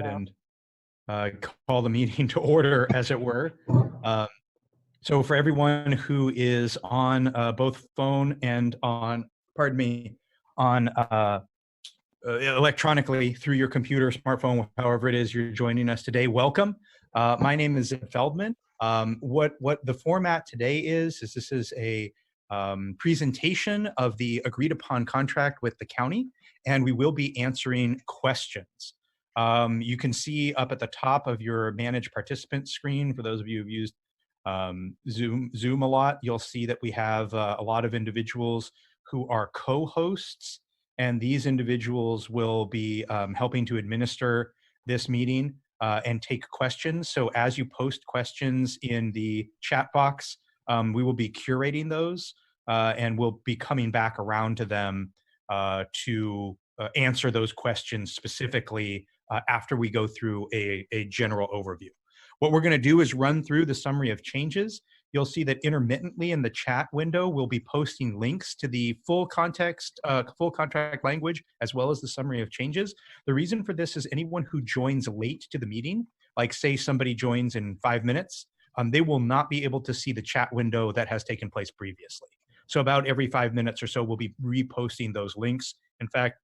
and call the meeting to order, as it were. So for everyone who is on both phone and on, electronically through your computer, smartphone, however it is you're joining us today, welcome. My name is Feldman. What the format today is this is a presentation of the agreed upon contract with the county, and we will be answering questions. You can see up at the top of your manage participant screen, for those of you who've used Zoom a lot, you'll see that we have a lot of individuals who are co-hosts, and these individuals will be helping to administer this meeting and take questions. So as you post questions in the chat box, we will be curating those and we'll be coming back around to them to answer those questions specifically after we go through a general overview. What we're going to do is run through the summary of changes. You'll see that intermittently in the chat window, we'll be posting links to the full context, full contract language, as well as the summary of changes. The reason for this is anyone who joins late to the meeting, like say somebody joins in 5 minutes, they will not be able to see the chat window that has taken place previously. So about every 5 minutes or so, we'll be reposting those links. In fact,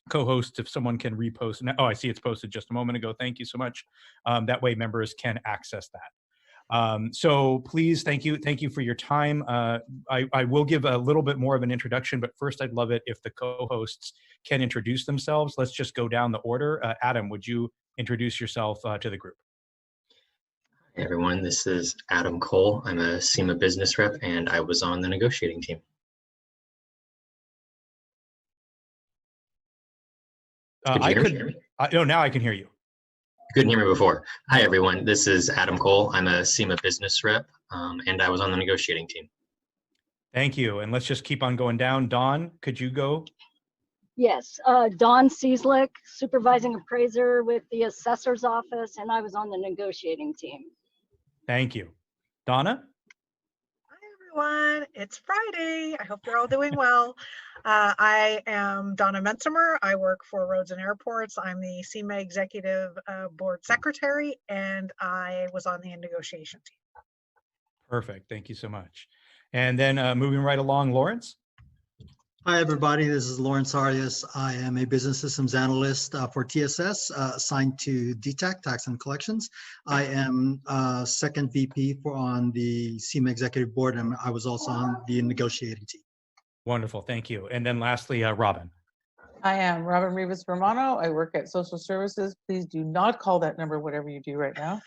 co-host, if someone can repost. Oh, I see it's posted just a moment ago. Thank you so much. That way members can access that. So please, thank you for your time. I will give a little bit more of an introduction, but first I'd love it if the co-hosts can introduce themselves. Let's just go down the order. Adam, would you introduce yourself to the group? Hey everyone, this is Adam Cole. I'm a CEMA business rep and I was on the negotiating team. Now I can hear you. Couldn't hear me before. Hi everyone, this is Adam Cole. I'm a CEMA business rep and I was on the negotiating team. Thank you. And let's just keep on going down. Dawn, could you go? Yes, Dawn Cieslik, supervising appraiser with the assessor's office, and I was on the negotiating team. Thank you. Donna? Everyone, it's Friday. I hope you're all doing well. I am Donna Mensimer. I work for Roads and Airports. I'm the CEMA Executive Board Secretary, and I was on the negotiation team. Perfect. Thank you so much. And then moving right along, Lawrence. Hi, everybody. This is Lawrence Arias. I am a business systems analyst for TSS, assigned to DTAC, Tax and Collections. I am second VP on the CEMA Executive Board, and I was also on the negotiating team. Wonderful. Thank you. And then lastly, Robin. I am Robin Rivas Romano. I work at Social Services. Please do not call that number, whatever you do right now.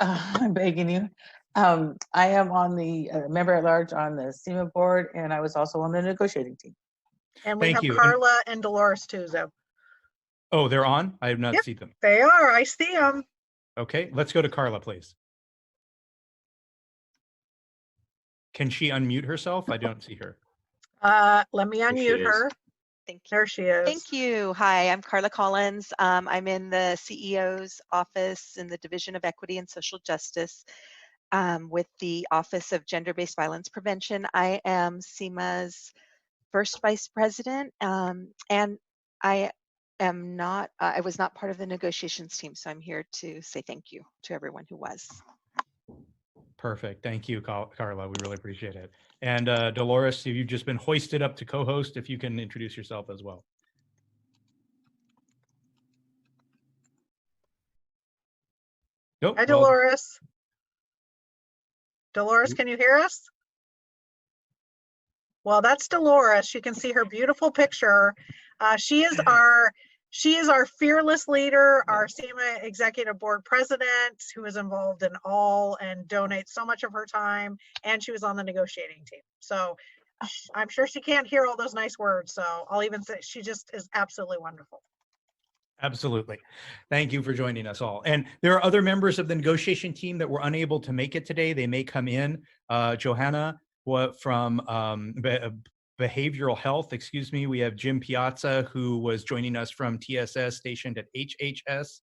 I'm begging you. I am on the member at large on the CEMA board, and I was also on the negotiating team. And we have Carla and Dolores too, Zeb. Oh, they're on? I have not seen them. They are. I see them. Okay, let's go to Carla, please. Can she unmute herself? I don't see her. Let me unmute her. Thank you. There she is. Thank you. Hi, I'm Carla Collins. I'm in the CEO's office in the Division of Equity and Social Justice with the Office of Gender-Based Violence Prevention. I am CEMA's first vice president, and I was not part of the negotiations team, so I'm here to say thank you to everyone who was. Perfect. Thank you, Carla. We really appreciate it. And Dolores, you've just been hoisted up to co-host. If you can introduce yourself as well. Nope. Hi, Dolores. Dolores, can you hear us? Well, that's Dolores. You can see her beautiful picture. She is our fearless leader, our CEMA Executive Board President, who is involved in all and donates so much of her time. And she was on the negotiating team. So I'm sure she can't hear all those nice words. So I'll even say she just is absolutely wonderful. Absolutely. Thank you for joining us all. And there are other members of the negotiation team that were unable to make it today. They may come in. Johanna from behavioral health, excuse me. We have Jim Piazza, who was joining us from TSS, stationed at HHS.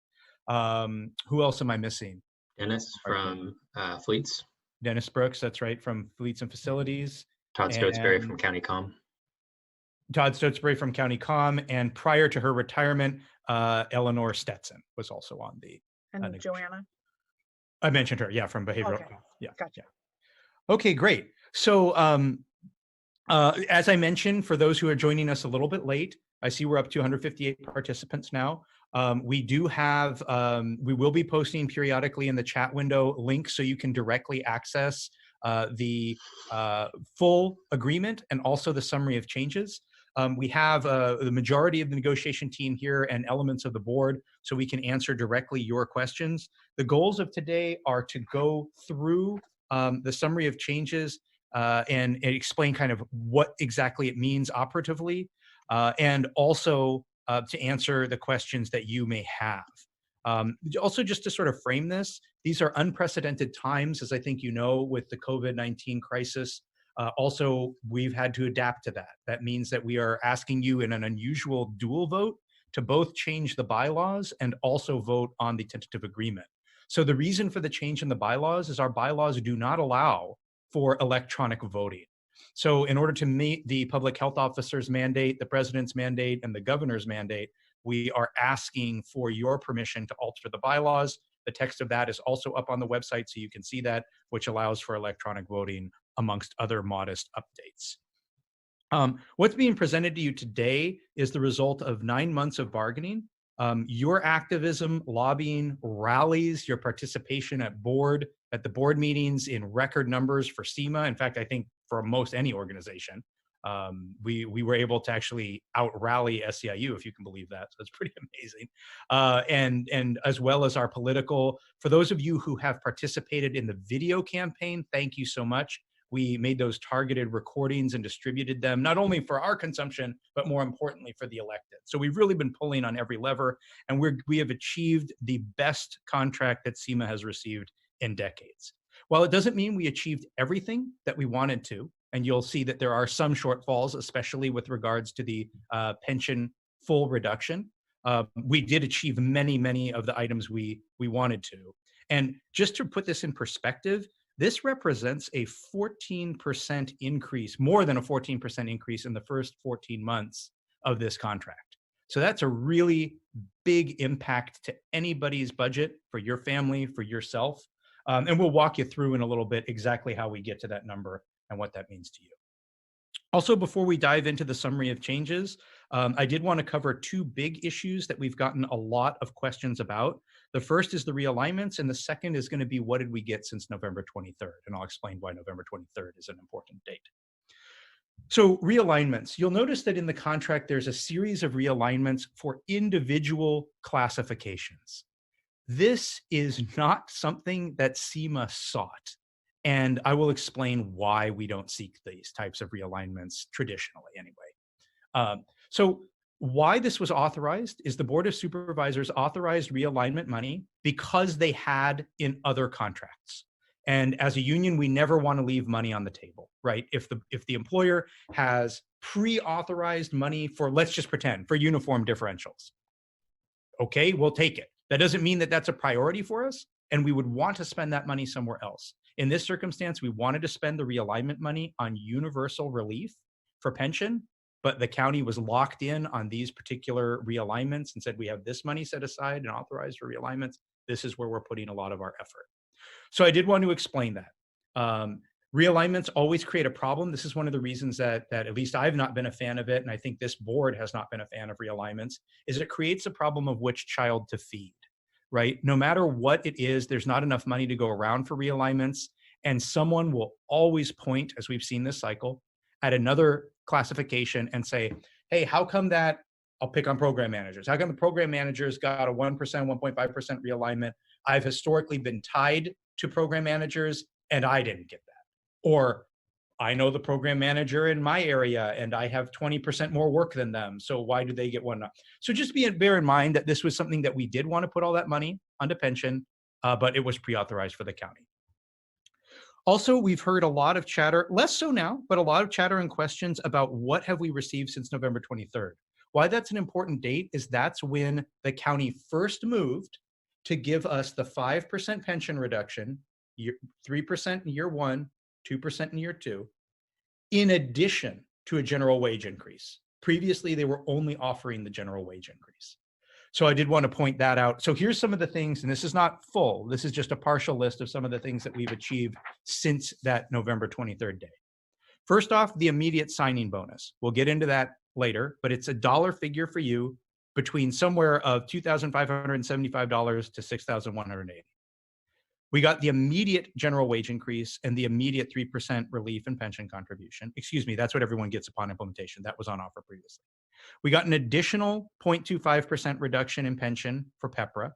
Who else am I missing? Dennis from Fleets. Dennis Brooks, that's right, from Fleets and Facilities. Todd Stotesbury from County Com. Todd Stotesbury from County Com, and prior to her retirement, Eleanor Stetson was also on the And negotiation. Joanna? I mentioned her, yeah, from behavioral. Okay. Yeah, Gotcha. yeah. Okay, great. So as I mentioned, for those who are joining us a little bit late, I see we're up to 158 participants now. We do have, we will be posting periodically in the chat window links so you can directly access the full agreement and also the summary of changes. We have the majority of the negotiation team here and elements of the board so we can answer directly your questions. The goals of today are to go through the summary of changes and explain kind of what exactly it means operatively, and also to answer the questions that you may have. Also, just to sort of frame this, these are unprecedented times, as I think you know, with the COVID-19 crisis. Also, we've had to adapt to that. That means that we are asking you in an unusual dual vote to both change the bylaws and also vote on the tentative agreement. So the reason for the change in the bylaws is our bylaws do not allow for electronic voting. So in order to meet the public health officer's mandate, the president's mandate, and the governor's mandate, we are asking for your permission to alter the bylaws. The text of that is also up on the website, so you can see that, which allows for electronic voting amongst other modest updates. What's being presented to you today is the result of 9 months of bargaining. Your activism, lobbying, rallies, your participation at the board meetings in record numbers for CEMA. In fact, I think for most any organization, we were able to actually out-rally SEIU, if you can believe that. So it's pretty amazing. And as well as our political, for those of you who have participated in the video campaign, thank you so much. We made those targeted recordings and distributed them, not only for our consumption, but more importantly for the elected. So we've really been pulling on every lever, and we have achieved the best contract that CEMA has received in decades. While it doesn't mean we achieved everything that we wanted to, and you'll see that there are some shortfalls, especially with regards to the pension full reduction, we did achieve many of the items we wanted to. And just to put this in perspective, this represents a 14% increase, more than a 14% increase in the first 14 months of this contract. So that's a really big impact to anybody's budget, for your family, for yourself. And we'll walk you through in a little bit exactly how we get to that number and what that means to you. Also, before we dive into the summary of changes, I did want to cover two big issues that we've gotten a lot of questions about. The first is the realignments, and the second is going to be what did we get since November 23rd? And I'll explain why November 23rd is an important date. So realignments, you'll notice that in the contract, there's a series of realignments for individual classifications. This is not something that CEMA sought. And I will explain why we don't seek these types of realignments traditionally anyway. So why this was authorized is the Board of Supervisors authorized realignment money because they had in other contracts. And as a union, we never want to leave money on the table, right? If the employer has pre-authorized money for, let's just pretend, for uniform differentials, okay, we'll take it. That doesn't mean that that's a priority for us, and we would want to spend that money somewhere else. In this circumstance, we wanted to spend the realignment money on universal relief for pension, but the county was locked in on these particular realignments and said, we have this money set aside and authorized for realignments. This is where we're putting a lot of our effort. So I did want to explain that. Realignments always create a problem. This is one of the reasons that at least I've not been a fan of it, and I think this board has not been a fan of realignments, is it creates a problem of which child to feed, right? No matter what it is, there's not enough money to go around for realignments, and someone will always point, as we've seen this cycle, at another classification and say, hey, how come that, I'll pick on program managers, how come the program managers got a 1%, 1.5% realignment? I've historically been tied to program managers and I didn't get that. Or I know the program manager in my area and I have 20% more work than them. So why do they get one? So just bear in mind that this was something that we did want to put all that money onto pension, but it was pre-authorized for the county. Also, we've heard a lot of chatter, less so now, but a lot of chatter and questions about what have we received since November 23rd. Why that's an important date is that's when the county first moved to give us the 5% pension reduction, 3% in year 1, 2% in year 2, in addition to a general wage increase. Previously, they were only offering the general wage increase. So I did want to point that out. So here's some of the things, and this is not full. This is just a partial list of some of the things that we've achieved since that November 23rd day. First off, the immediate signing bonus. We'll get into that later, but it's a dollar figure for you between somewhere of $2,575 to $6,180. We got the immediate general wage increase and the immediate 3% relief in pension contribution. Excuse me, that's what everyone gets upon implementation. That was on offer previously. We got an additional 0.25% reduction in pension for PEPRA.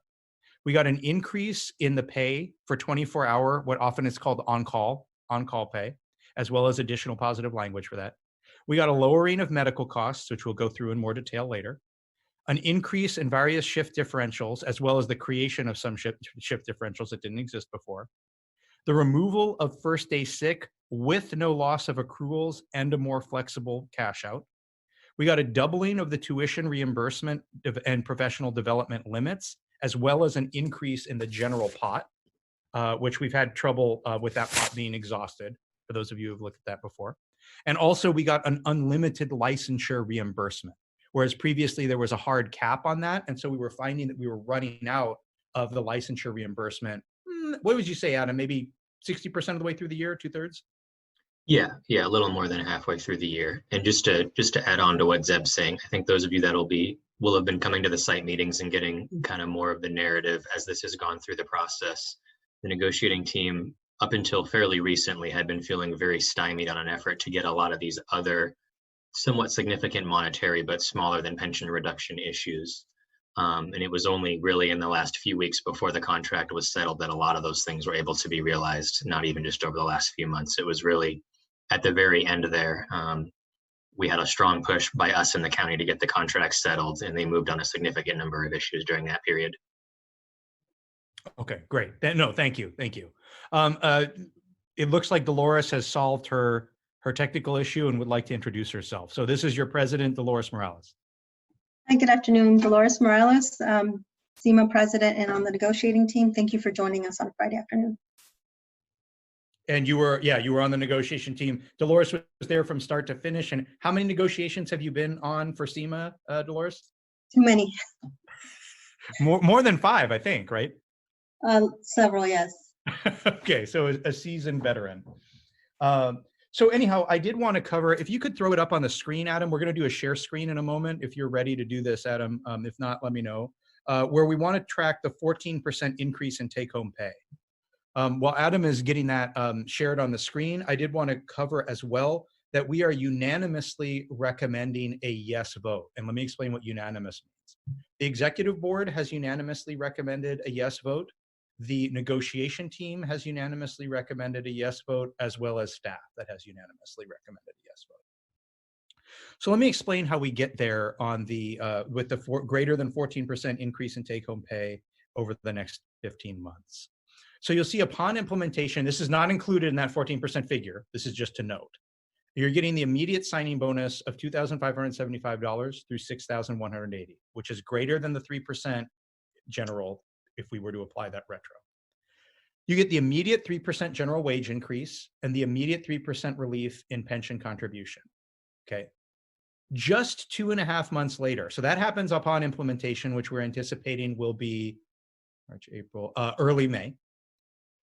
We got an increase in the pay for 24-hour, what often is called on-call pay, as well as additional positive language for that. We got a lowering of medical costs, which we'll go through in more detail later. An increase in various shift differentials, as well as the creation of some shift differentials that didn't exist before. The removal of first day sick with no loss of accruals and a more flexible cash out. We got a doubling of the tuition reimbursement and professional development limits, as well as an increase in the general pot, which we've had trouble with that pot being exhausted, for those of you who've looked at that before. And also we got an unlimited licensure reimbursement, whereas previously there was a hard cap on that. And so we were finding that we were running out of the licensure reimbursement. What would you say, Adam? Maybe 60% of the way through the year, 2/3? Yeah, a little more than halfway through the year. And just to add on to what Zeb's saying, I think those of you that will have been coming to the site meetings and getting kind of more of the narrative as this has gone through the process. The negotiating team, up until fairly recently, had been feeling very stymied on an effort to get a lot of these other somewhat significant monetary but smaller than pension reduction issues. And it was only really in the last few weeks before the contract was settled that a lot of those things were able to be realized, not even just over the last few months. It was really at the very end there. We had a strong push by us in the county to get the contract settled, and they moved on a significant number of issues during that period. Okay, great. No, thank you. It looks like Dolores has solved her technical issue and would like to introduce herself. So this is your president, Dolores Morales. Hi, good afternoon. Dolores Morales, CEMA president and on the negotiating team. Thank you for joining us on Friday afternoon. And you were on the negotiation team. Dolores was there from start to finish. And how many negotiations have you been on for CEMA, Dolores? Too many. More than 5, I think, right? Several, yes. Okay, so a seasoned veteran. So anyhow, I did want to cover, if you could throw it up on the screen, Adam, we're going to do a share screen in a moment. If you're ready to do this, Adam, if not, let me know, where we want to track the 14% increase in take-home pay. While Adam is getting that shared on the screen, I did want to cover as well that we are unanimously recommending a yes vote. And let me explain what unanimous means. The executive board has unanimously recommended a yes vote. The negotiation team has unanimously recommended a yes vote, as well as staff that has unanimously recommended a yes vote. So let me explain how we get there on the with the greater than 14% increase in take-home pay over the next 15 months. So you'll see upon implementation, this is not included in that 14% figure. This is just to note. You're getting the immediate signing bonus of $2,575 through $6,180, which is greater than the 3% general if we were to apply that retro. You get the immediate 3% general wage increase and the immediate 3% relief in pension contribution. Okay. Just 2.5 months later. So that happens upon implementation, which we're anticipating will be March, April, early May.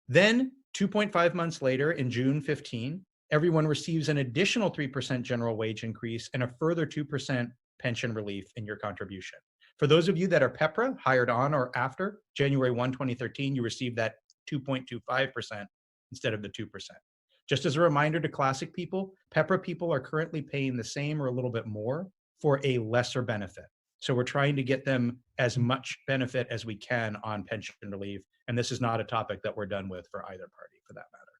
Then 2.5 months later, in June 15, everyone receives an additional 3% general wage increase and a further 2% pension relief in your contribution. For those of you that are PEPRA, hired on or after January 1, 2013, you receive that 2.25% instead of the 2%. Just as a reminder to classic people, PEPRA people are currently paying the same or a little bit more for a lesser benefit. So we're trying to get them as much benefit as we can on pension relief. And this is not a topic that we're done with for either party for that matter.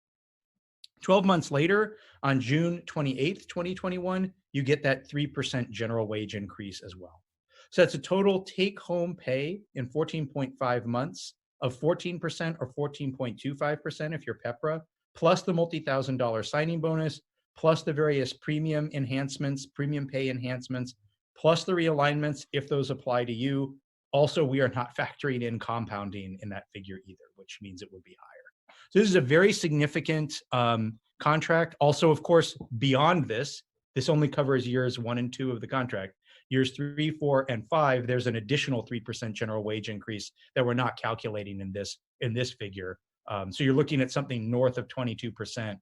12 months later, on June 28th, 2021, you get that 3% general wage increase as well. So that's a total take-home pay in 14.5 months of 14% or 14.25% if you're PEPRA, plus the multi-$1,000 signing bonus, plus the various premium enhancements, premium pay enhancements, plus the realignments if those apply to you. Also, we are not factoring in compounding in that figure either, which means it would be higher. So this is a very significant contract. Also, of course, beyond this, this only covers years 1 and 2 of the contract. Years 3, 4, and 5, there's an additional 3% general wage increase that we're not calculating in this figure. So you're looking at something north of 22%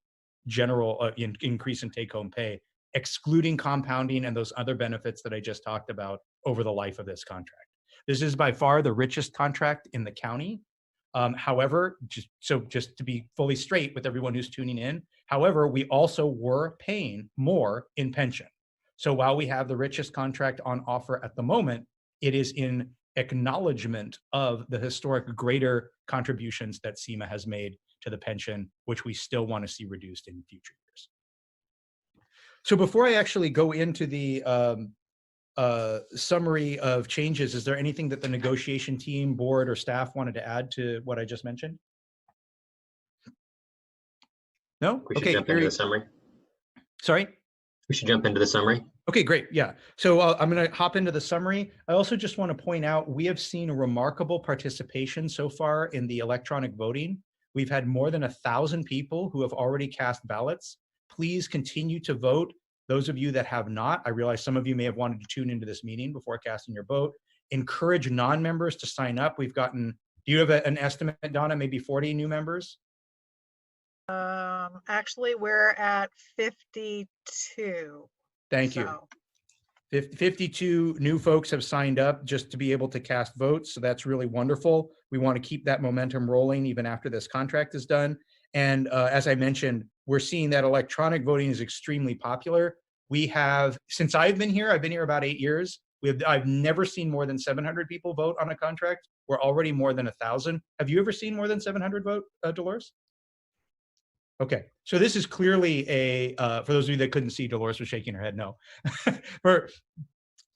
general increase in take-home pay, excluding compounding and those other benefits that I just talked about over the life of this contract. This is by far the richest contract in the county. However, just to be fully straight with everyone who's tuning in, however, we also were paying more in pension. So while we have the richest contract on offer at the moment, it is in acknowledgement of the historic greater contributions that CEMA has made to the pension, which we still want to see reduced in future years. So before I actually go into the summary of changes, is there anything that the negotiation team, board, or staff wanted to add to what I just mentioned? No? We should jump into the summary. Sorry? We should jump into the summary. Okay, great. Yeah. So I'm going to hop into the summary. I also just want to point out, we have seen remarkable participation so far in the electronic voting. We've had more than 1,000 people who have already cast ballots. Please continue to vote. Those of you that have not, I realize some of you may have wanted to tune into this meeting before casting your vote. Encourage non-members to sign up. We've gotten, do you have an estimate, Donna, maybe 40 new members? Actually, we're at 52. Thank you. 52 new folks have signed up just to be able to cast votes. So that's really wonderful. We want to keep that momentum rolling even after this contract is done. And as I mentioned, we're seeing that electronic voting is extremely popular. We have, since I've been here about 8 years, I've never seen more than 700 people vote on a contract. We're already more than 1,000. Have you ever seen more than 700 vote, Dolores? Okay, so this is clearly a, for those of you that couldn't see, Dolores was shaking her head no.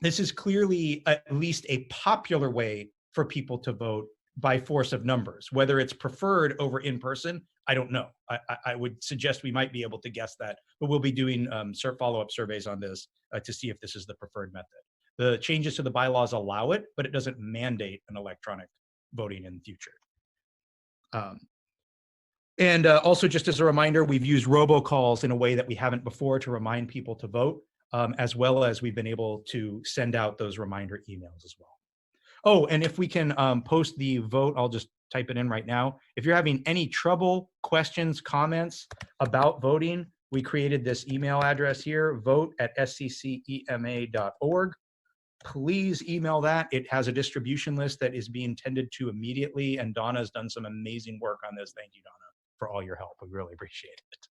This is clearly at least a popular way for people to vote by force of numbers. Whether it's preferred over in person, I don't know. I would suggest we might be able to guess that, but we'll be doing follow-up surveys on this to see if this is the preferred method. The changes to the bylaws allow it, but it doesn't mandate an electronic voting in the future. And also, just as a reminder, we've used robocalls in a way that we haven't before to remind people to vote, as well as we've been able to send out those reminder emails as well. Oh, and if we can post the vote, I'll just type it in right now. If you're having any trouble, questions, comments about voting, we created this email address here, vote@sccema.org. Please email that. It has a distribution list that is being tended to immediately, and Donna's done some amazing work on this. Thank you, Donna, for all your help. We really appreciate it.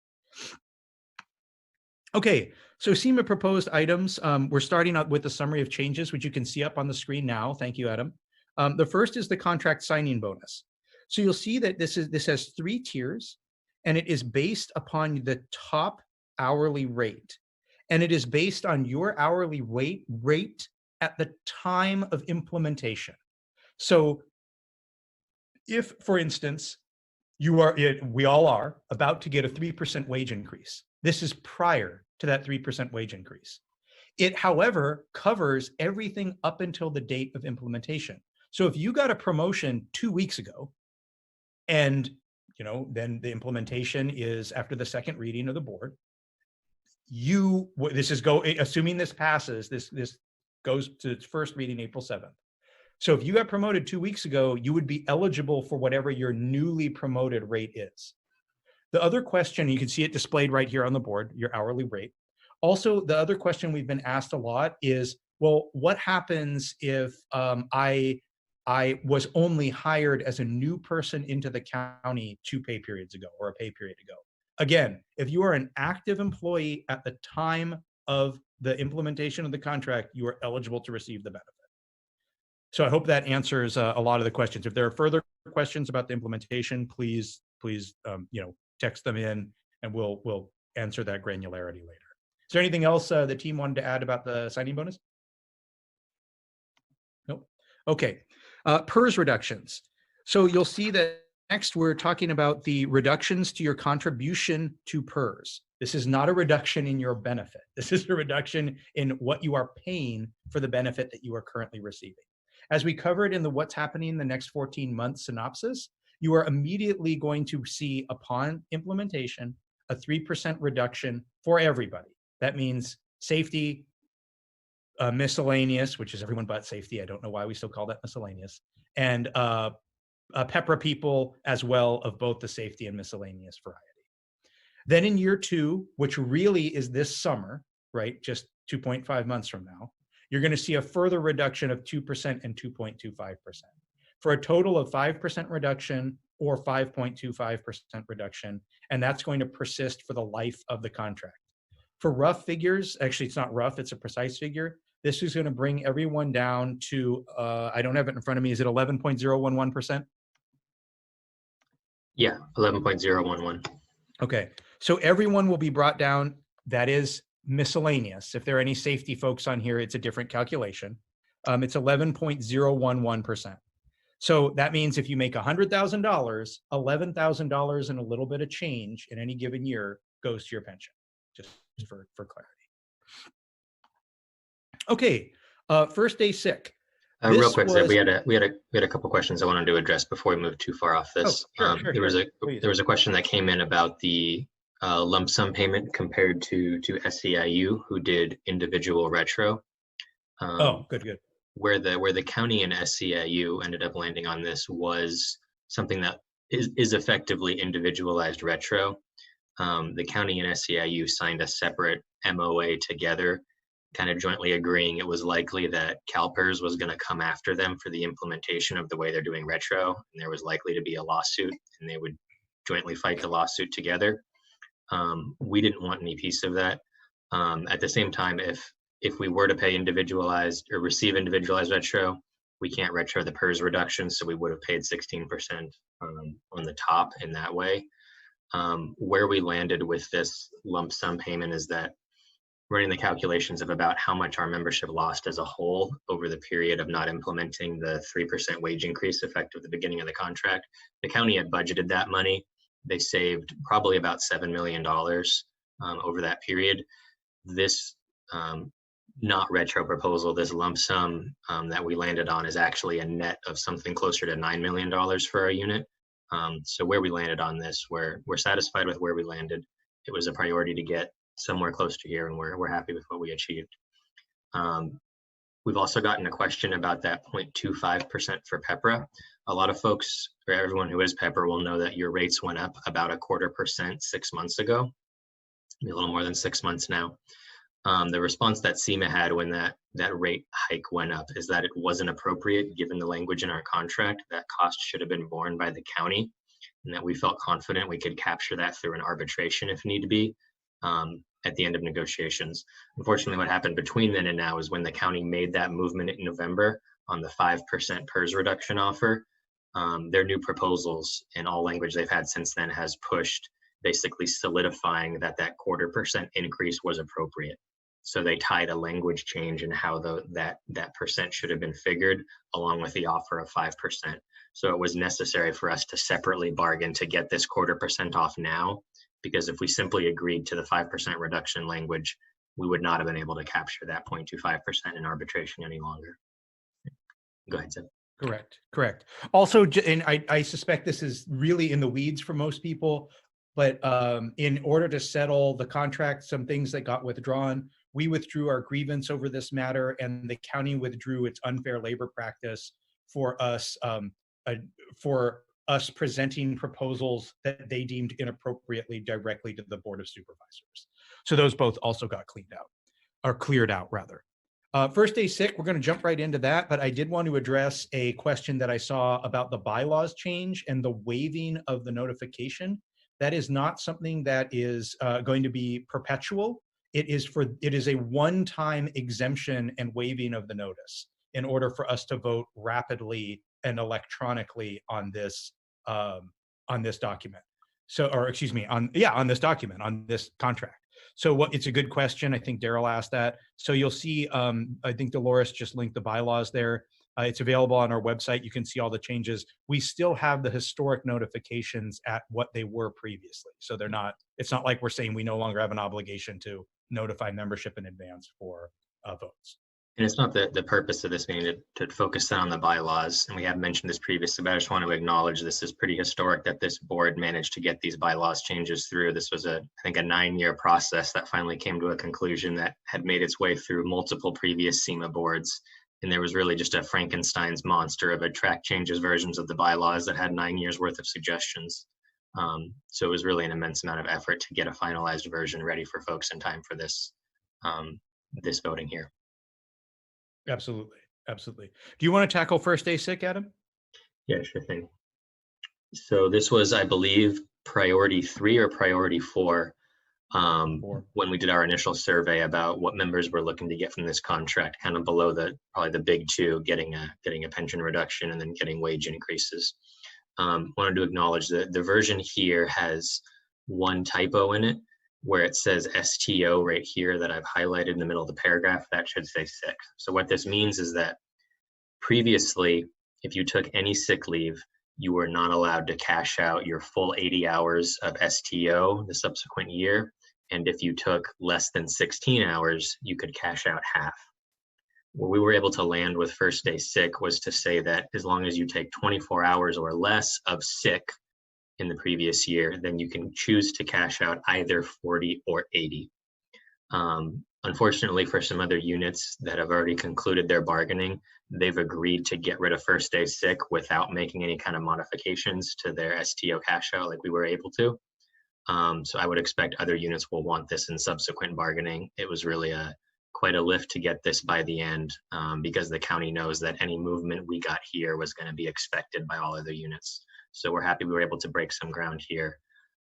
Okay, so CEMA proposed items. We're starting out with the summary of changes, which you can see up on the screen now. Thank you, Adam. The first is the contract signing bonus. So you'll see that this has 3 tiers, and it is based upon the top hourly rate. And it is based on your hourly rate at the time of implementation. So if, for instance, we all are about to get a 3% wage increase. This is prior to that 3% wage increase. It, however, covers everything up until the date of implementation. So if you got a promotion 2 weeks ago, and then the implementation is after the second reading of the board, assuming this passes, this goes to its first reading April 7th. So if you got promoted 2 weeks ago, you would be eligible for whatever your newly promoted rate is. The other question, you can see it displayed right here on the board, your hourly rate. Also, the other question we've been asked a lot is, well, what happens if I was only hired as a new person into the county 2 pay periods ago or a pay period ago? Again, if you are an active employee at the time of the implementation of the contract, you are eligible to receive the benefit. So I hope that answers a lot of the questions. If there are further questions about the implementation, please text them in, and we'll answer that granularity later. Is there anything else the team wanted to add about the signing bonus? Nope. Okay. PERS reductions. So you'll see that next we're talking about the reductions to your contribution to PERS. This is not a reduction in your benefit. This is a reduction in what you are paying for the benefit that you are currently receiving. As we covered in the what's happening in the next 14 months synopsis, you are immediately going to see upon implementation a 3% reduction for everybody. That means safety, miscellaneous, which is everyone but safety. I don't know why we still call that miscellaneous, and PEPRA people as well of both the safety and miscellaneous variety. Then in year 2, which really is this summer, right, just 2.5 months from now, you're going to see a further reduction of 2% and 2.25%, for a total of 5% reduction or 5.25% reduction, and that's going to persist for the life of the contract. For rough figures, actually it's not rough, it's a precise figure, this is going to bring everyone down to, I don't have it in front of me, is it 11.011%? Yeah, 11.011. Okay, so everyone will be brought down, that is miscellaneous. If there are any safety folks on here, it's a different calculation. It's 11.011%. So that means if you make $100,000, $11,000 and a little bit of change in any given year goes to your pension, just for clarity. Okay, first day sick. Real quick, Zeb, we had a couple questions I wanted to address before we move too far off this. There was a question that came in about the lump sum payment compared to SEIU, who did individual retro. Good. Where the county and SEIU ended up landing on this was something that is effectively individualized retro. The county and SEIU signed a separate MOA together, kind of jointly agreeing it was likely that CalPERS was going to come after them for the implementation of the way they're doing retro, and there was likely to be a lawsuit, and they would jointly fight the lawsuit together. We didn't want any piece of that. At the same time, if we were to pay individualized or receive individualized retro, we can't retro the PERS reduction, so we would have paid 16% on the top in that way. Where we landed with this lump sum payment is that running the calculations of about how much our membership lost as a whole over the period of not implementing the 3% wage increase effective the beginning of the contract. The county had budgeted that money. They saved probably about $7 million over that period. This not retro proposal, this lump sum that we landed on is actually a net of something closer to $9 million for our unit. So where we landed on this, we're satisfied with where we landed. It was a priority to get somewhere close to here, and we're happy with what we achieved. We've also gotten a question about that 0.25% for PEPRA. A lot of folks, or everyone who is PEPRA, will know that your rates went up about 0.25% 6 months ago, maybe a little more than 6 months now. The response that CEMA had when that rate hike went up is that it wasn't appropriate given the language in our contract. That cost should have been borne by the county, and that we felt confident we could capture that through an arbitration if need be at the end of negotiations. Unfortunately, what happened between then and now is when the county made that movement in November on the 5% PERS reduction offer, their new proposals and all language they've had since then has pushed basically solidifying that 0.25% increase was appropriate. So they tied a language change in how that percent should have been figured along with the offer of 5%. So it was necessary for us to separately bargain to get this 0.25% off now, because if we simply agreed to the 5% reduction language, we would not have been able to capture that 0.25% in arbitration any longer. Go ahead, Zeb. Correct. Also, and I suspect this is really in the weeds for most people, but in order to settle the contract, some things that got withdrawn, we withdrew our grievance over this matter, and the county withdrew its unfair labor practice for us presenting proposals that they deemed inappropriately directly to the Board of Supervisors. So those both also got cleared out rather. First day sick, we're going to jump right into that, but I did want to address a question that I saw about the bylaws change and the waiving of the notification. That is not something that is going to be perpetual. It is a one-time exemption and waiving of the notice in order for us to vote rapidly and electronically on this document. So, or excuse me, on this document, on this contract. So it's a good question. I think Daryl asked that. So you'll see, I think Dolores just linked the bylaws there. It's available on our website. You can see all the changes. We still have the historic notifications at what they were previously. So it's not like we're saying we no longer have an obligation to notify membership in advance for votes. And it's not the purpose of this meeting to focus on the bylaws, and we have mentioned this previously, but I just want to acknowledge this is pretty historic that this board managed to get these bylaws changes through. This was I think a 9-year process that finally came to a conclusion that had made its way through multiple previous CEMA boards. And there was really just a Frankenstein's monster of a track changes versions of the bylaws that had 9 years worth of suggestions. So it was really an immense amount of effort to get a finalized version ready for folks in time for this, this voting here. Absolutely. Absolutely. Do you want to tackle first day sick, Adam? Yeah, sure thing. So this was, I believe, priority 3 or priority 4 when we did our initial survey about what members were looking to get from this contract, kind of below probably the big 2, getting a pension reduction and then getting wage increases. Wanted to acknowledge that the version here has one typo in it, where it says STO right here that I've highlighted in the middle of the paragraph. That should say sick. So what this means is that previously, if you took any sick leave, you were not allowed to cash out your full 80 hours of STO the subsequent year. And if you took less than 16 hours, you could cash out half. Where we were able to land with first day sick was to say that as long as you take 24 hours or less of sick in the previous year, then you can choose to cash out either 40 or 80. Unfortunately, for some other units that have already concluded their bargaining, they've agreed to get rid of first day sick without making any kind of modifications to their STO cash out like we were able to. So I would expect other units will want this in subsequent bargaining. It was really quite a lift to get this by the end, because the county knows that any movement we got here was going to be expected by all other units. So we're happy we were able to break some ground here.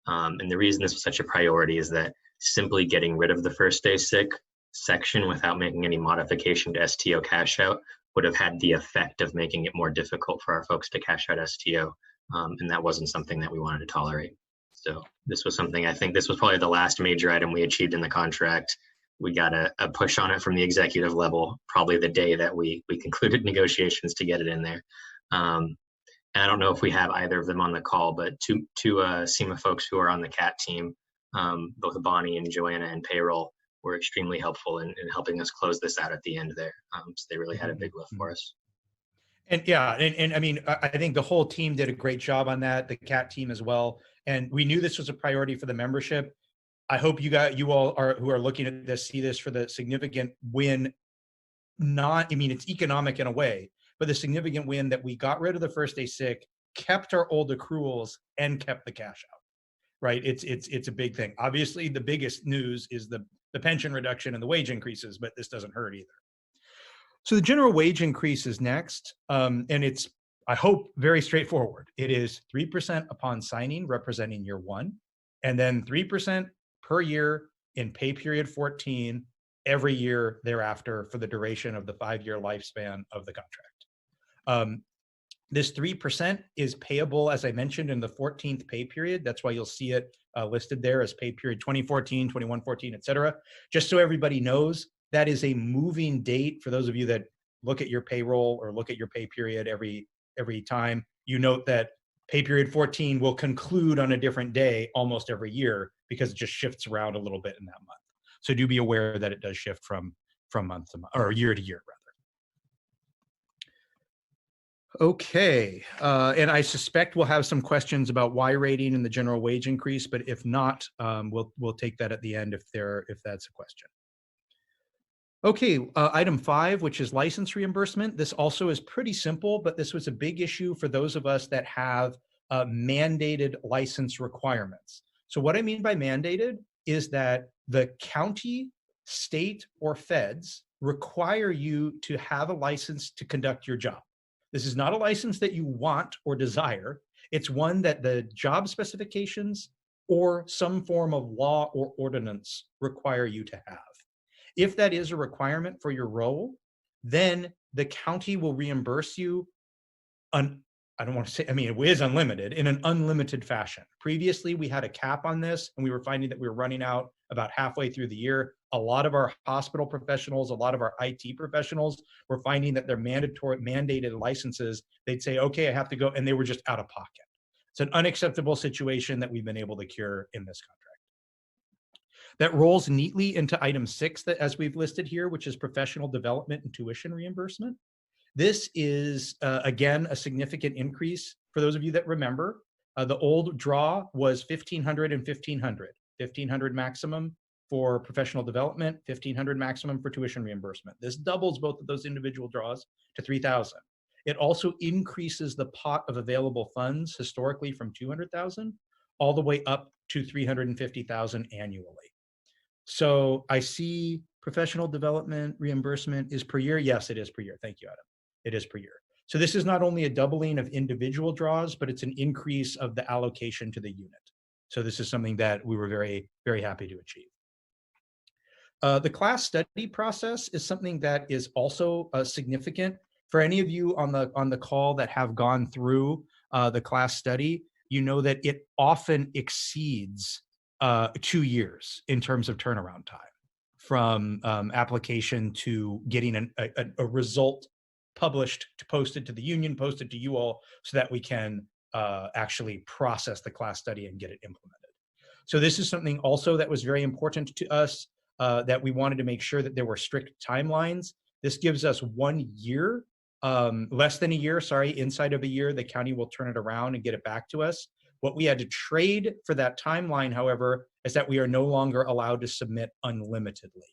And the reason this was such a priority is that simply getting rid of the first day sick section without making any modification to STO cash out would have had the effect of making it more difficult for our folks to cash out STO. And that wasn't something that we wanted to tolerate. So this was something, I think this was probably the last major item we achieved in the contract. We got a push on it from the executive level, probably the day that we concluded negotiations to get it in there. And I don't know if we have either of them on the call, but two CEMA folks who are on the CAT team, both Bonnie and Joanna and payroll, were extremely helpful in helping us close this out at the end there. So they really had a big lift for us. And yeah, and I mean, I think the whole team did a great job on that, the CAT team as well. And we knew this was a priority for the membership. I hope you all who are looking at this see this for the significant win. I mean, it's economic in a way, but the significant win that we got rid of the first day sick, kept our old accruals, and kept the cash out. Right? It's a big thing. Obviously, the biggest news is the pension reduction and the wage increases, but this doesn't hurt either. So the general wage increase is next, and it's, I hope, very straightforward. It is 3% upon signing, representing year 1, and then 3% per year in pay period 14 every year thereafter for the duration of the 5-year lifespan of the contract. This 3% is payable, as I mentioned, in the 14th pay period. That's why you'll see it listed there as pay period 2014, 2114, et cetera. Just so everybody knows, that is a moving date. For those of you that look at your payroll or look at your pay period every time, you note that pay period 14 will conclude on a different day almost every year because it just shifts around a little bit in that month. So do be aware that it does shift from month to month, or year to year, rather. Okay, and I suspect we'll have some questions about Y rating and the general wage increase, but if not, we'll take that at the end if that's a question. Okay, item 5, which is license reimbursement. This also is pretty simple, but this was a big issue for those of us that have mandated license requirements. So what I mean by mandated is that the county, state, or feds require you to have a license to conduct your job. This is not a license that you want or desire. It's one that the job specifications or some form of law or ordinance require you to have. If that is a requirement for your role, then the county will reimburse you I don't want to say, I mean, it is unlimited, in an unlimited fashion. Previously, we had a cap on this, and we were finding that we were running out about halfway through the year. A lot of our hospital professionals, a lot of our IT professionals were finding that their mandated licenses, they'd say, okay, I have to go, and they were just out of pocket. It's an unacceptable situation that we've been able to cure in this contract. That rolls neatly into item 6 that as we've listed here, which is professional development and tuition reimbursement. This is, again, a significant increase. For those of you that remember, the old draw was 1,500 and 1,500. 1,500 maximum for professional development, 1,500 maximum for tuition reimbursement. This doubles both of those individual draws to 3,000. It also increases the pot of available funds historically from 200,000 all the way up to 350,000 annually. So I see professional development reimbursement is per year. Yes, it is per year. Thank you, Adam. It is per year. So this is not only a doubling of individual draws, but it's an increase of the allocation to the unit. So this is something that we were very, very happy to achieve. The class study process is something that is also significant. For any of you on the call that have gone through the class study, you know that it often exceeds 2 years in terms of turnaround time from application to getting a result published, posted to the union, posted to you all, so that we can actually process the class study and get it implemented. So this is something also that was very important to us, that we wanted to make sure that there were strict timelines. This gives us 1 year, less than a year, sorry, inside of a year, the county will turn it around and get it back to us. What we had to trade for that timeline, however, is that we are no longer allowed to submit unlimitedly.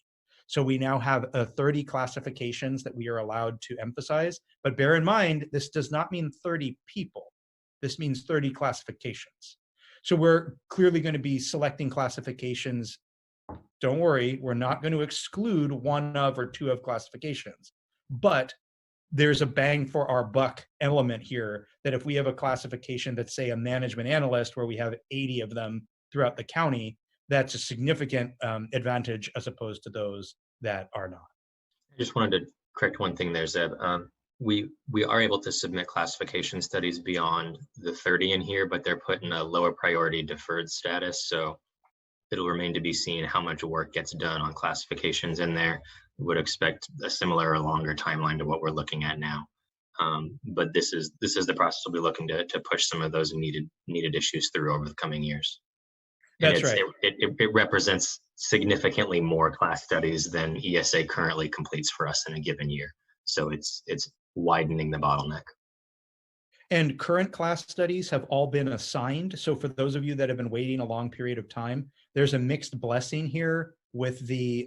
So we now have 30 classifications that we are allowed to emphasize. But bear in mind, this does not mean 30 people. This means 30 classifications. So we're clearly going to be selecting classifications. Don't worry, we're not going to exclude one of or two of classifications. But there's a bang for our buck element here, that if we have a classification that's, say, a management analyst, where we have 80 of them throughout the county, that's a significant advantage as opposed to those that are not. I just wanted to correct one thing there, Zeb. We are able to submit classification studies beyond the 30 in here, but they're put in a lower priority deferred status. So it'll remain to be seen how much work gets done on classifications in there. We would expect a similar or longer timeline to what we're looking at now. But this is the process we'll be looking to push some of those needed issues through over the coming years. That's right. It represents significantly more class studies than ESA currently completes for us in a given year. So it's widening the bottleneck. And current class studies have all been assigned. So for those of you that have been waiting a long period of time, there's a mixed blessing here with the,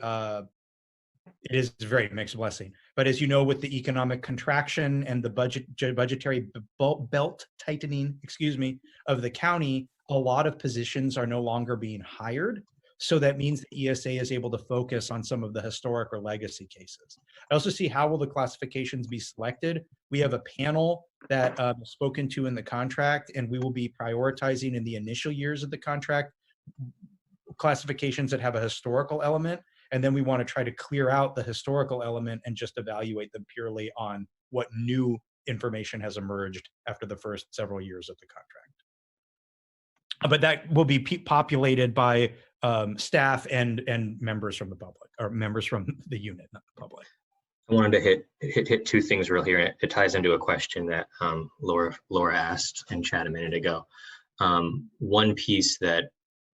it is a very mixed blessing. But as you know, with the economic contraction and the budgetary belt tightening, of the county, a lot of positions are no longer being hired. So that means the ESA is able to focus on some of the historic or legacy cases. I also see, how will the classifications be selected? We have a panel that is spoken to in the contract, and we will be prioritizing in the initial years of the contract classifications that have a historical element. And then we want to try to clear out the historical element and just evaluate them purely on what new information has emerged after the first several years of the contract. But that will be populated by staff and members from the public, or members from the unit, not the public. I wanted to hit two things real here. It ties into a question that Laura asked in chat a minute ago. One piece that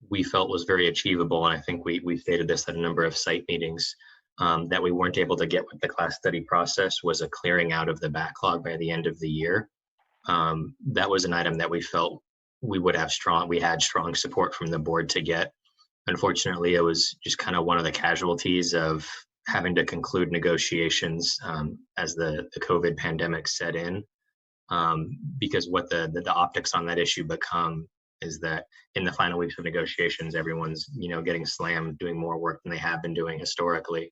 we felt was very achievable, and I think we stated this at a number of site meetings, that we weren't able to get with the class study process, was a clearing out of the backlog by the end of the year. That was an item that we felt we had strong support from the board to get. Unfortunately, it was just kind of one of the casualties of having to conclude negotiations as the COVID pandemic set in, because what the optics on that issue become is that in the final weeks of negotiations, everyone's getting slammed doing more work than they have been doing historically.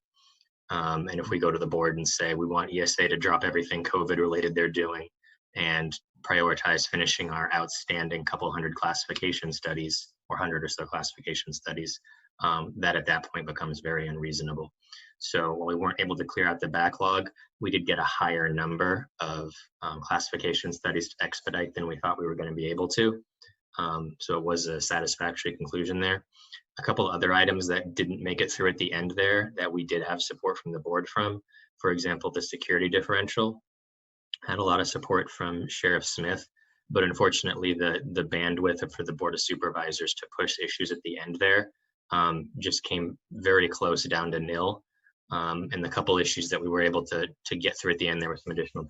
And if we go to the board and say we want ESA to drop everything COVID related they're doing and prioritize finishing our outstanding couple hundred classification studies, or 100 or so classification studies, that at that point becomes very unreasonable. So while we weren't able to clear out the backlog, we did get a higher number of classification studies to expedite than we thought we were going to be able to. So it was a satisfactory conclusion there. A couple other items that didn't make it through at the end there that we did have support from the board from, for example, the security differential had a lot of support from Sheriff Smith, but unfortunately the bandwidth for the Board of Supervisors to push issues at the end there just came very close down to nil. And the couple issues that we were able to get through at the end, there was some additional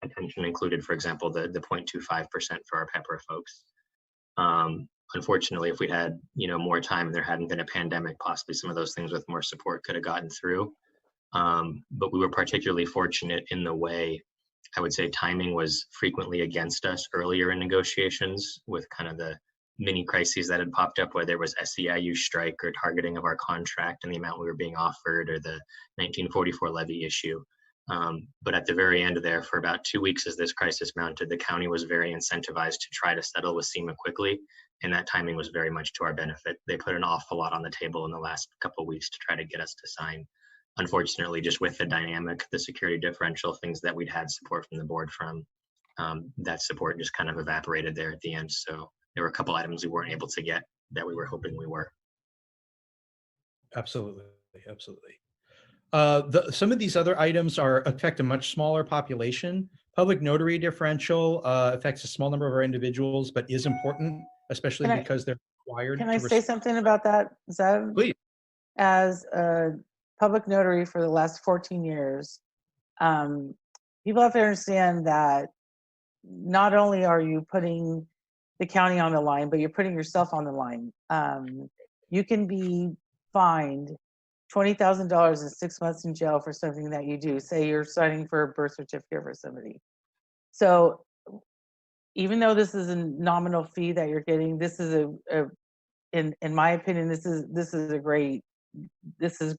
attention included, for example, the 0.25% for our PEPRA folks. Unfortunately, if we had more time and there hadn't been a pandemic, possibly some of those things with more support could have gotten through. But we were particularly fortunate in the way, I would say, timing was frequently against us earlier in negotiations with kind of the mini crises that had popped up, where there was SEIU strike or targeting of our contract and the amount we were being offered, or the 1944 levy issue. But at the very end there, for about 2 weeks as this crisis mounted, the county was very incentivized to try to settle with CEMA quickly, and that timing was very much to our benefit. They put an awful lot on the table in the last couple of weeks to try to get us to sign. Unfortunately, just with the dynamic, the security differential, things that we'd had support from the board from, that support just kind of evaporated there at the end. So there were a couple items we weren't able to get that we were hoping we were. Absolutely, absolutely. Some of these other items affect a much smaller population. Public notary differential affects a small number of our individuals, but is important, especially because they're required. Can I say something about that, Zeb? Please. As a public notary for the last 14 years, people have to understand that not only are you putting the county on the line, but you're putting yourself on the line. You can be fined $20,000 and 6 months in jail for something that you do. Say you're signing for a birth certificate for somebody. So even though this is a nominal fee that you're getting, this is in my opinion, this is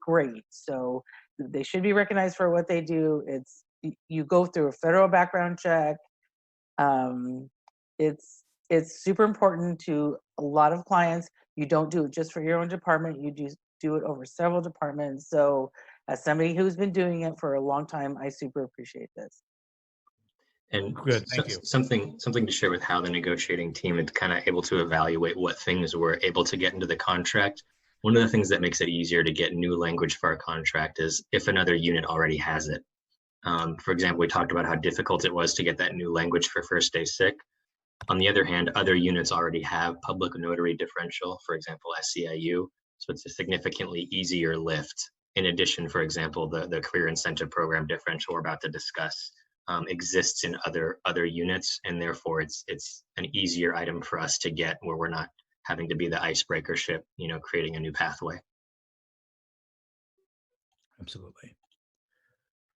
great. So they should be recognized for what they do. You go through a federal background check. It's super important to a lot of clients. You don't do it just for your own department. You do it over several departments. So as somebody who's been doing it for a long time, I super appreciate this. And good, thank you. Something to share with how the negotiating team is kind of able to evaluate what things we're able to get into the contract. One of the things that makes it easier to get new language for our contract is if another unit already has it. For example, we talked about how difficult it was to get that new language for first day sick. On the other hand, other units already have public notary differential, for example, SEIU. So it's a significantly easier lift. In addition, for example, the career incentive program differential we're about to discuss exists in other units, and therefore it's an easier item for us to get, where we're not having to be the icebreaker ship, creating a new pathway. Absolutely.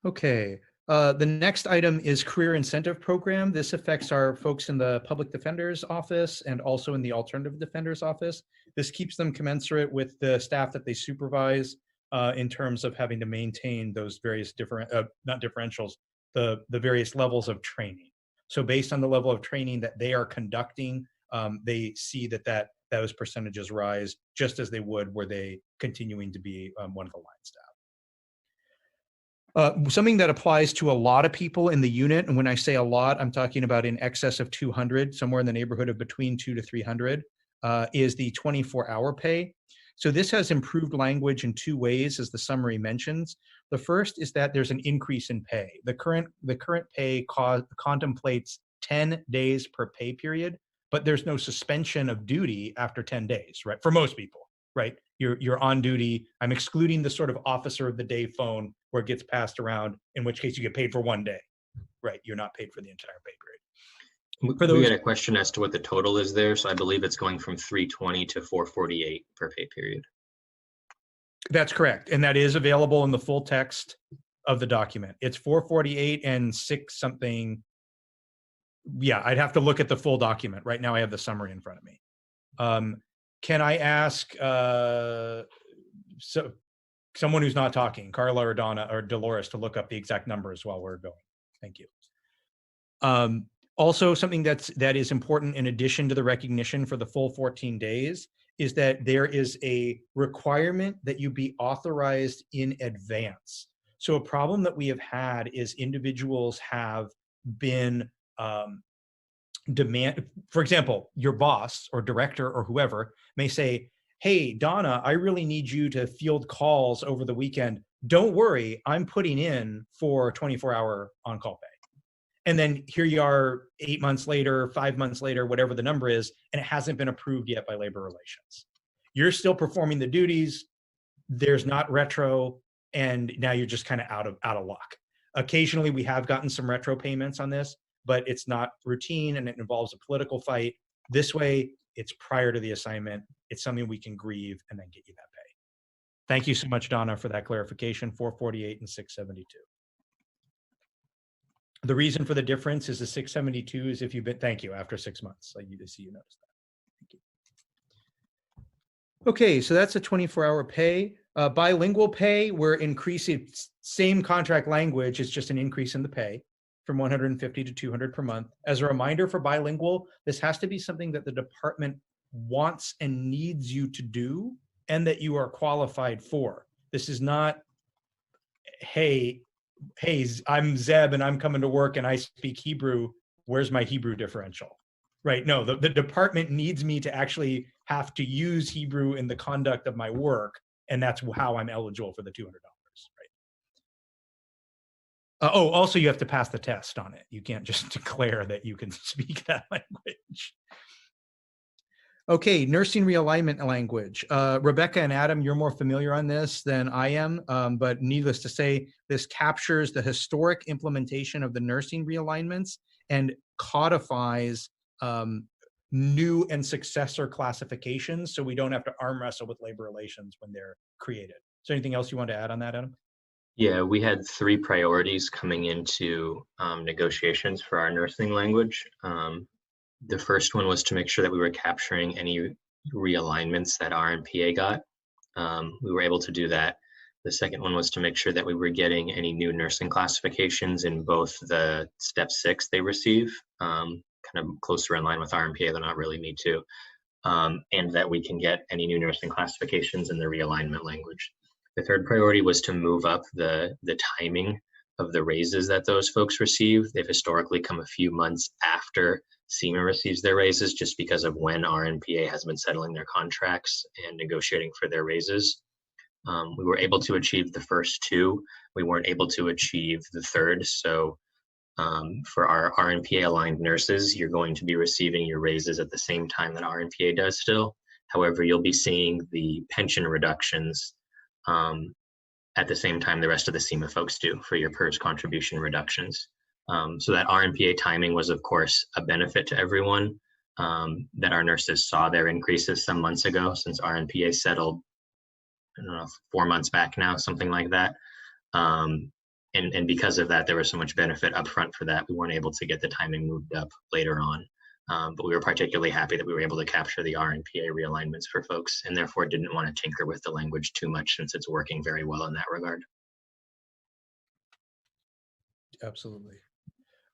Okay. The next item is career incentive program. This affects our folks in the public defender's office and also in the alternative defender's office. This keeps them commensurate with the staff that they supervise in terms of having to maintain those various not differentials, the various levels of training. So based on the level of training that they are conducting, they see that those percentages rise just as they would were they continuing to be one of the line staff. Something that applies to a lot of people in the unit, and when I say a lot, I'm talking about in excess of 200, somewhere in the neighborhood of between 200 to 300, is the 24-hour pay. So this has improved language in two ways, as the summary mentions. The first is that there's an increase in pay. The current pay contemplates 10 days per pay period, but there's no suspension of duty after 10 days, right? For most people, right? You're on duty. I'm excluding the sort of officer of the day phone where it gets passed around, in which case you get paid for one day, right? You're not paid for the entire pay period. We got a question as to what the total is there. So I believe it's going from 320 to 448 per pay period. That's correct. And that is available in the full text of the document. It's 448 and 6 something. Yeah, I'd have to look at the full document. Right now I have the summary in front of me. Can I ask someone who's not talking, Carla or Donna or Dolores, to look up the exact numbers while we're going? Thank you. Also, something that is important in addition to the recognition for the full 14 days is that there is a requirement that you be authorized in advance. So a problem that we have had is individuals have been for example, your boss or director or whoever may say, hey, Donna, I really need you to field calls over the weekend. Don't worry, I'm putting in for 24-hour on-call pay. And then here you are 8 months later, 5 months later, whatever the number is, and it hasn't been approved yet by labor relations. you're still performing the duties. There's not retro, and now you're just kind of out of luck. Occasionally, we have gotten some retro payments on this, but it's not routine and it involves a political fight. This way, it's prior to the assignment. It's something we can grieve and then get you that pay. Thank you so much, Donna, for that clarification, 448 and 672. The reason for the difference is the 672 is if you've been, thank you, after 6 months. I need to see you notice that. Thank you. Okay, so that's a 24-hour pay. Bilingual pay, we're increasing, same contract language, it's just an increase in the pay from 150 to 200 per month. As a reminder for bilingual, this has to be something that the department wants and needs you to do and that you are qualified for. This is not, hey, I'm Zeb and I'm coming to work and I speak Hebrew. Where's my Hebrew differential? Right? No, the department needs me to actually have to use Hebrew in the conduct of my work. And that's how I'm eligible for the $200, right? Oh, also you have to pass the test on it. You can't just declare that you can speak that language. Okay, nursing realignment language. Rebecca and Adam, you're more familiar on this than I am, but needless to say, this captures the historic implementation of the nursing realignments and codifies new and successor classifications so we don't have to arm wrestle with labor relations when they're created. Is there anything else you want to add on that, Adam? Yeah, we had 3 priorities coming into negotiations for our nursing language. The first one was to make sure that we were capturing any realignments that RMPA got. We were able to do that. The second one was to make sure that we were getting any new nursing classifications in both the step 6 they receive, kind of closer in line with RMPA, they're not really me too, and that we can get any new nursing classifications in the realignment language. The third priority was to move up the timing of the raises that those folks receive. They've historically come a few months after CEMA receives their raises just because of when RNPA has been settling their contracts and negotiating for their raises. We were able to achieve the first 2. We weren't able to achieve the third. So for our RNPA aligned nurses, you're going to be receiving your raises at the same time that RNPA does still. However, you'll be seeing the pension reductions at the same time the rest of the CEMA folks do for your PERS contribution reductions. So that RNPA timing was, of course, a benefit to everyone, that our nurses saw their increases some months ago since RNPA settled, I don't know, 4 months back now, something like that. And because of that, there was so much benefit upfront for that. We weren't able to get the timing moved up later on. But we were particularly happy that we were able to capture the RNPA realignments for folks and therefore didn't want to tinker with the language too much since it's working very well in that regard. Absolutely.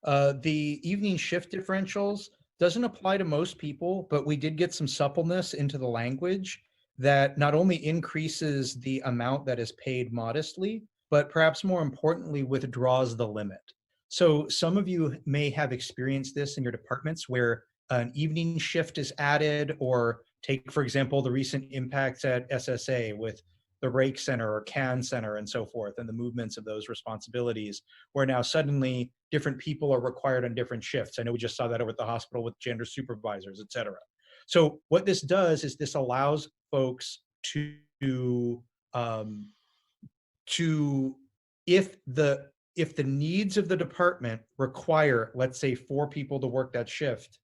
The evening shift differentials doesn't apply to most people, but we did get some suppleness into the language that not only increases the amount that is paid modestly, but perhaps more importantly, withdraws the limit. So some of you may have experienced this in your departments where an evening shift is added, or take, for example, the recent impacts at SSA with the Rake Center or CAN Center and so forth, and the movements of those responsibilities, where now suddenly different people are required on different shifts. I know we just saw that over at the hospital with gender supervisors, et cetera. So what this does is this allows folks to if the needs of the department require, let's say, 4 people to work that shift,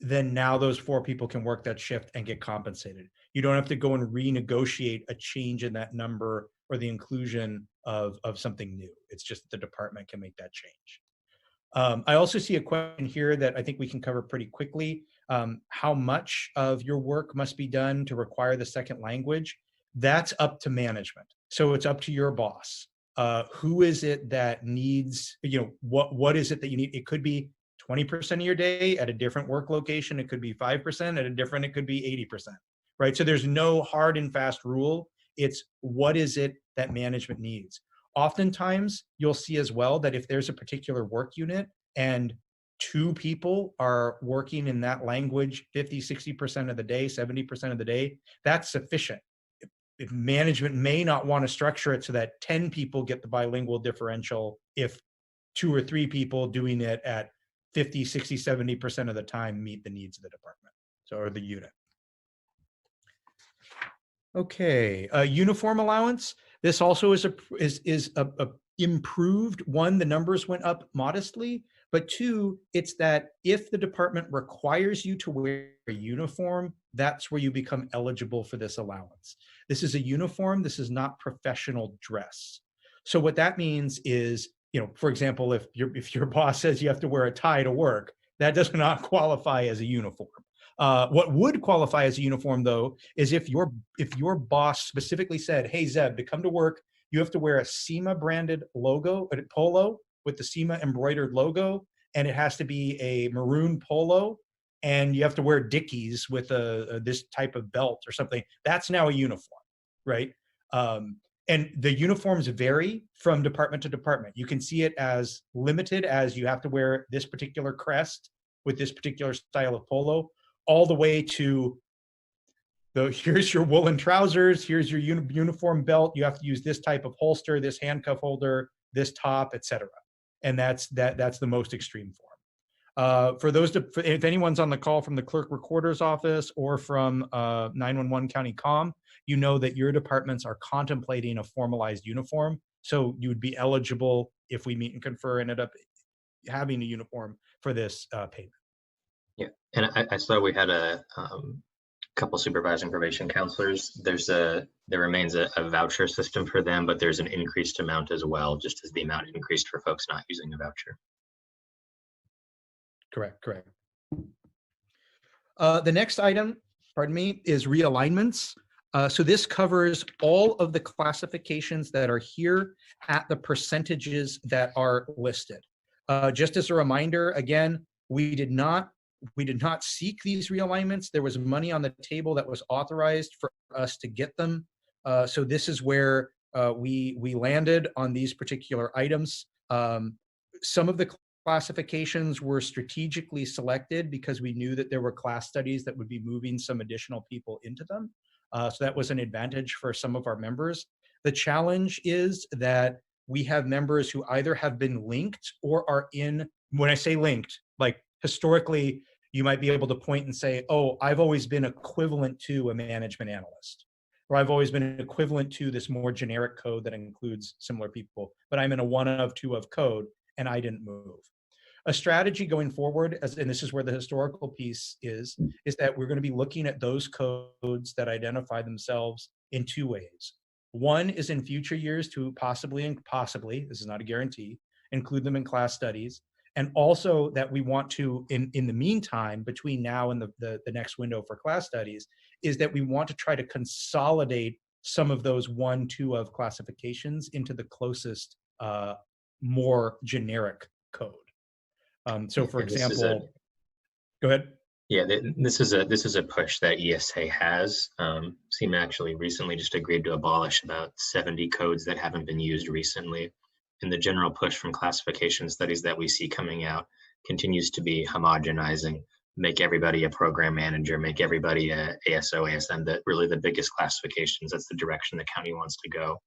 then now those 4 people can work that shift and get compensated. You don't have to go and renegotiate a change in that number or the inclusion of something new. It's just the department can make that change. I also see a question here that I think we can cover pretty quickly. How much of your work must be done to require the second language? That's up to management. So it's up to your boss. Who is it that needs, what is it that you need? It could be 20% of your day at a different work location. It could be 5% at a different, it could be 80%, right? So there's no hard and fast rule. It's what is it that management needs? Oftentimes you'll see as well that if there's a particular work unit and 2 people are working in that language 50, 60% of the day, 70% of the day, that's sufficient. If management may not want to structure it so that 10 people get the bilingual differential if 2 or 3 people doing it at 50, 60, 70% of the time meet the needs of the department, or the unit. Okay, uniform allowance. This also is a improved. One, the numbers went up modestly, but two, it's that if the department requires you to wear a uniform, that's where you become eligible for this allowance. This is a uniform. This is not professional dress. So what that means is, for example, if your boss says you have to wear a tie to work, that does not qualify as a uniform. What would qualify as a uniform, though, is if your boss specifically said, "Hey, Zeb, to come to work, you have to wear a CEMA branded logo, a polo with the CEMA embroidered logo, and it has to be a maroon polo, and you have to wear Dickies with this type of belt or something." That's now a uniform, right? And the uniforms vary from department to department. You can see it as limited as you have to wear this particular crest with this particular style of polo, all the way to here's your woolen trousers, here's your uniform belt, you have to use this type of holster, this handcuff holder, this top, etc. And that's the most extreme form. For those, if anyone's on the call from the clerk recorder's office or from 911 County Comm, you know that your departments are contemplating a formalized uniform. So you would be eligible, if we meet and confer, ended up having a uniform for this payment. Yeah, and I saw we had a couple supervising probation counselors. There remains a voucher system for them, but there's an increased amount as well, just as the amount increased for folks not using a voucher. Correct. The next item, is realignments. So this covers all of the classifications that are here at the percentages that are listed. Just as a reminder, again, we did not seek these realignments. There was money on the table that was authorized for us to get them. So this is where we landed on these particular items. Some of the classifications were strategically selected because we knew that there were class studies that would be moving some additional people into them. So that was an advantage for some of our members. The challenge is that we have members who either have been linked or are in, when I say linked, like historically, you might be able to point and say, "Oh, I've always been equivalent to a management analyst," or "I've always been equivalent to this more generic code that includes similar people, but I'm in a 1 of 2 of code and I didn't move." A strategy going forward, and this is where the historical piece is that we're going to be looking at those codes that identify themselves in 2 ways. One is in future years to possibly, this is not a guarantee, include them in class studies. And also that we want to, in the meantime, between now and the next window for class studies, is that we want to try to consolidate some of those 1, 2 of classifications into the closest, more generic code. So for example, go ahead. Yeah, this is a push that ESA has. CEMA actually recently just agreed to abolish about 70 codes that haven't been used recently. And the general push from classification studies that we see coming out continues to be homogenizing, make everybody a program manager, make everybody a ASO, ASM, that really the biggest classifications. That's the direction the county wants to go.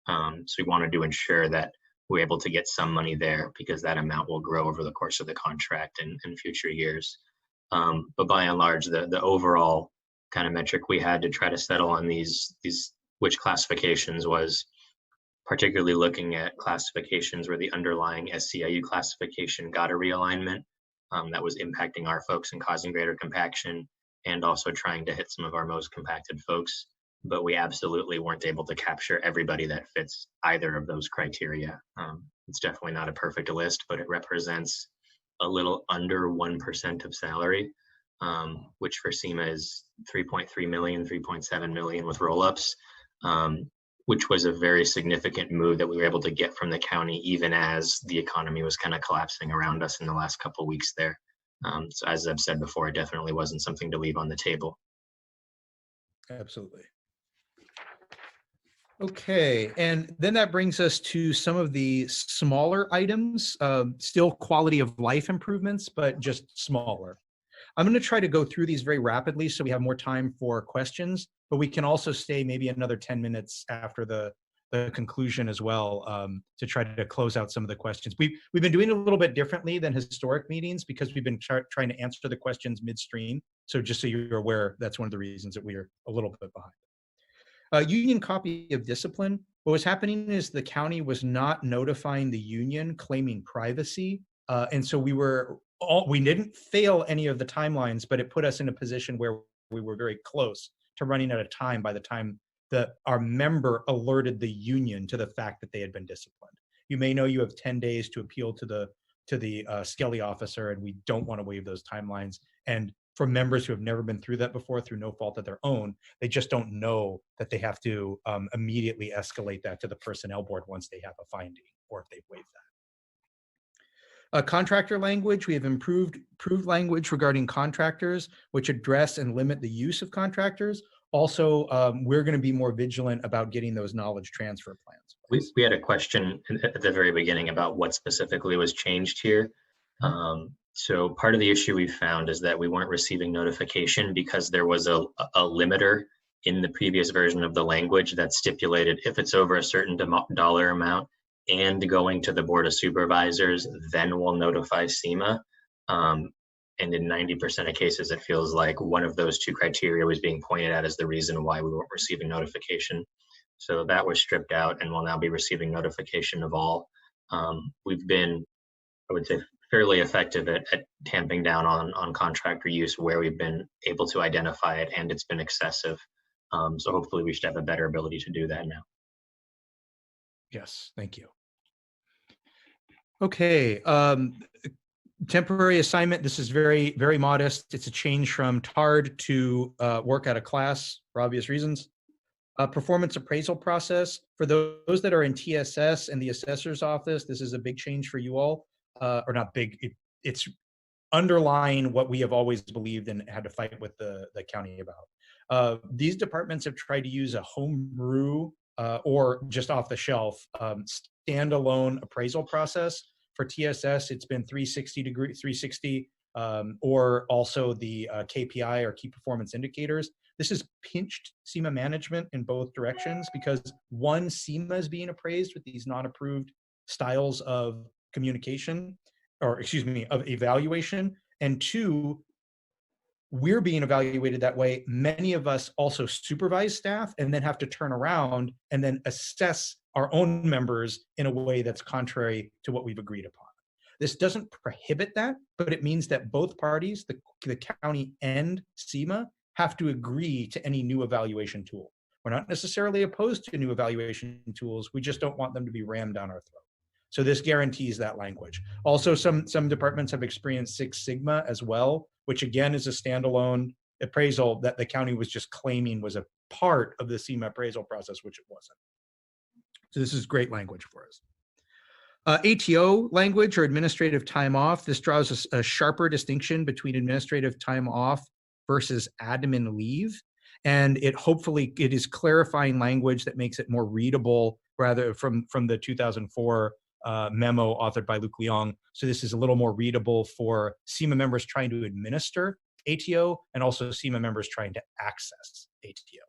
So we wanted to ensure that we're able to get some money there because that amount will grow over the course of the contract and in future years. But by and large, the overall kind of metric we had to try to settle on these which classifications was particularly looking at classifications where the underlying SCIU classification got a realignment that was impacting our folks and causing greater compaction, and also trying to hit some of our most compacted folks. But we absolutely weren't able to capture everybody that fits either of those criteria. It's definitely not a perfect list, but it represents a little under 1% of salary, which for CEMA is 3.3 million, 3.7 million with roll-ups, which was a very significant move that we were able to get from the county, even as the economy was kind of collapsing around us in the last couple of weeks there. So as I've said before, it definitely wasn't something to leave on the table. Absolutely. Okay, and then that brings us to some of the smaller items, still quality of life improvements, but just smaller. I'm going to try to go through these very rapidly so we have more time for questions, but we can also stay maybe another 10 minutes after the conclusion as well, to try to close out some of the questions. We've been doing it a little bit differently than historic meetings because we've been trying to answer the questions midstream. So just so you're aware, that's one of the reasons that we are a little bit behind. Union copy of discipline. What was happening is the county was not notifying the union claiming privacy. And so we didn't fail any of the timelines, but it put us in a position where we were very close to running out of time by the time that our member alerted the union to the fact that they had been disciplined. You may know you have 10 days to appeal to the Skelly officer, and we don't want to waive those timelines. And for members who have never been through that before, through no fault of their own, they just don't know that they have to immediately escalate that to the personnel board once they have a finding or if they've waived that. Contractor language, we have improved language regarding contractors, which address and limit the use of contractors. Also, we're going to be more vigilant about getting those knowledge transfer plans. We had a question at the very beginning about what specifically was changed here. So part of the issue we found is that we weren't receiving notification because there was a limiter in the previous version of the language that stipulated if it's over a certain dollar amount and going to the Board of Supervisors, then we'll notify CEMA. And in 90% of cases, it feels like one of those two criteria was being pointed at as the reason why we weren't receiving notification. So that was stripped out and we'll now be receiving notification of all. We've been, I would say, fairly effective at tamping down on contractor use where we've been able to identify it and it's been excessive. So hopefully we should have a better ability to do that now. Yes, thank you. Okay, temporary assignment. This is very, very modest. It's a change from TARD to work at a class for obvious reasons. Performance appraisal process. For those that are in TSS and the assessor's office, this is a big change for you all. Or not big, it's underlying what we have always believed and had to fight with the county about. These departments have tried to use a home brew or just off the shelf standalone appraisal process. For TSS, it's been 360 or also the KPI or key performance indicators. This has pinched CEMA management in both directions because one, CEMA is being appraised with these non-approved styles of communication, or excuse me, of evaluation. And two, we're being evaluated that way. Many of us also supervise staff and then have to turn around and then assess our own members in a way that's contrary to what we've agreed upon. This doesn't prohibit that, but it means that both parties, the county and CEMA, have to agree to any new evaluation tool. We're not necessarily opposed to new evaluation tools. We just don't want them to be rammed down our throat. So this guarantees that language. Also, some departments have experienced Six Sigma as well, which again is a standalone appraisal that the county was just claiming was a part of the CEMA appraisal process, which it wasn't. So this is great language for us. ATO language, or administrative time off. This draws a sharper distinction between administrative time off versus admin leave. And it is clarifying language that makes it more readable rather from the 2004 memo authored by Luke Leong. So this is a little more readable for CEMA members trying to administer ATO and also CEMA members trying to access ATO.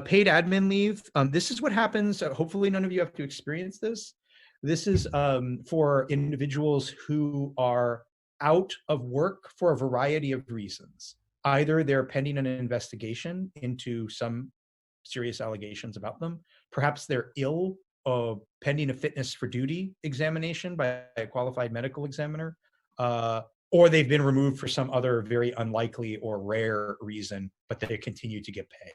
Paid admin leave. This is what happens. Hopefully none of you have to experience this. This is for individuals who are out of work for a variety of reasons. Either they're pending an investigation into some serious allegations about them. Perhaps they're ill, pending a fitness for duty examination by a qualified medical examiner, or they've been removed for some other very unlikely or rare reason, but they continue to get pay.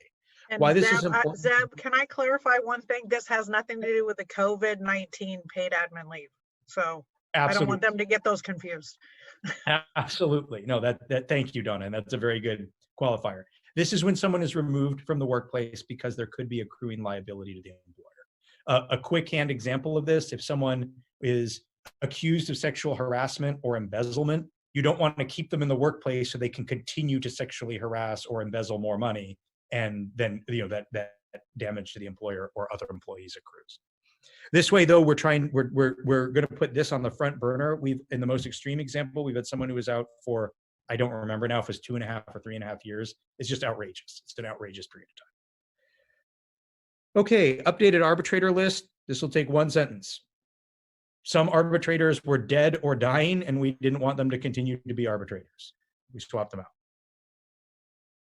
And Why this is important? Zeb, can I clarify one thing? This has nothing to do with the COVID-19 paid admin leave. So absolutely. I don't want them to get those confused. Absolutely. No, thank you, Donna. And that's a very good qualifier. This is when someone is removed from the workplace because there could be accruing liability to the employer. A quick hand example of this, if someone is accused of sexual harassment or embezzlement, you don't want to keep them in the workplace so they can continue to sexually harass or embezzle more money. And then, that damage to the employer or other employees accrues. This way, though, we're going to put this on the front burner. In the most extreme example, we've had someone who was out for, I don't remember now if it's 2.5 or 3.5 years. It's just outrageous. It's an outrageous period of time. Okay, updated arbitrator list. This will take one sentence. Some arbitrators were dead or dying, and we didn't want them to continue to be arbitrators. We swapped them out.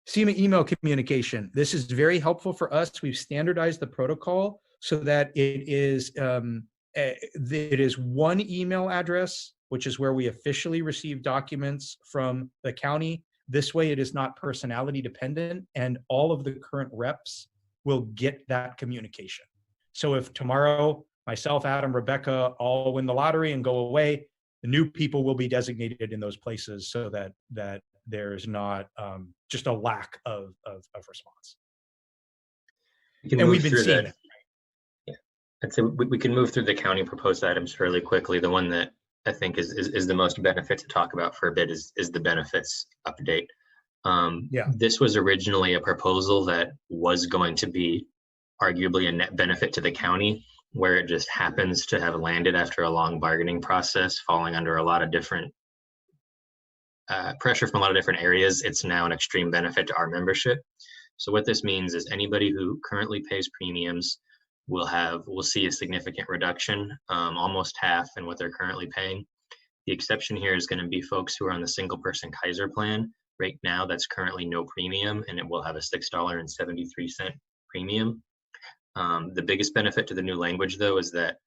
CEMA email communication. This is very helpful for us. We've standardized the protocol so that it is one email address, which is where we officially receive documents from the county. This way it is not personality dependent, and all of the current reps will get that communication. So if tomorrow myself, Adam, Rebecca all win the lottery and go away, the new people will be designated in those places so that there's not just a lack of response. And we've been seeing that. Yeah, I'd say we can move through the county proposed items fairly quickly. The one that I think is the most benefit to talk about for a bit is the benefits update. This was originally a proposal that was going to be arguably a net benefit to the county, where it just happens to have landed after a long bargaining process, falling under a lot of different pressure from a lot of different areas. It's now an extreme benefit to our membership. So what this means is anybody who currently pays premiums will see a significant reduction, almost half in what they're currently paying. The exception here is going to be folks who are on the single person Kaiser plan. Right now, that's currently no premium, and it will have a $6.73 premium. The biggest benefit to the new language, though, is that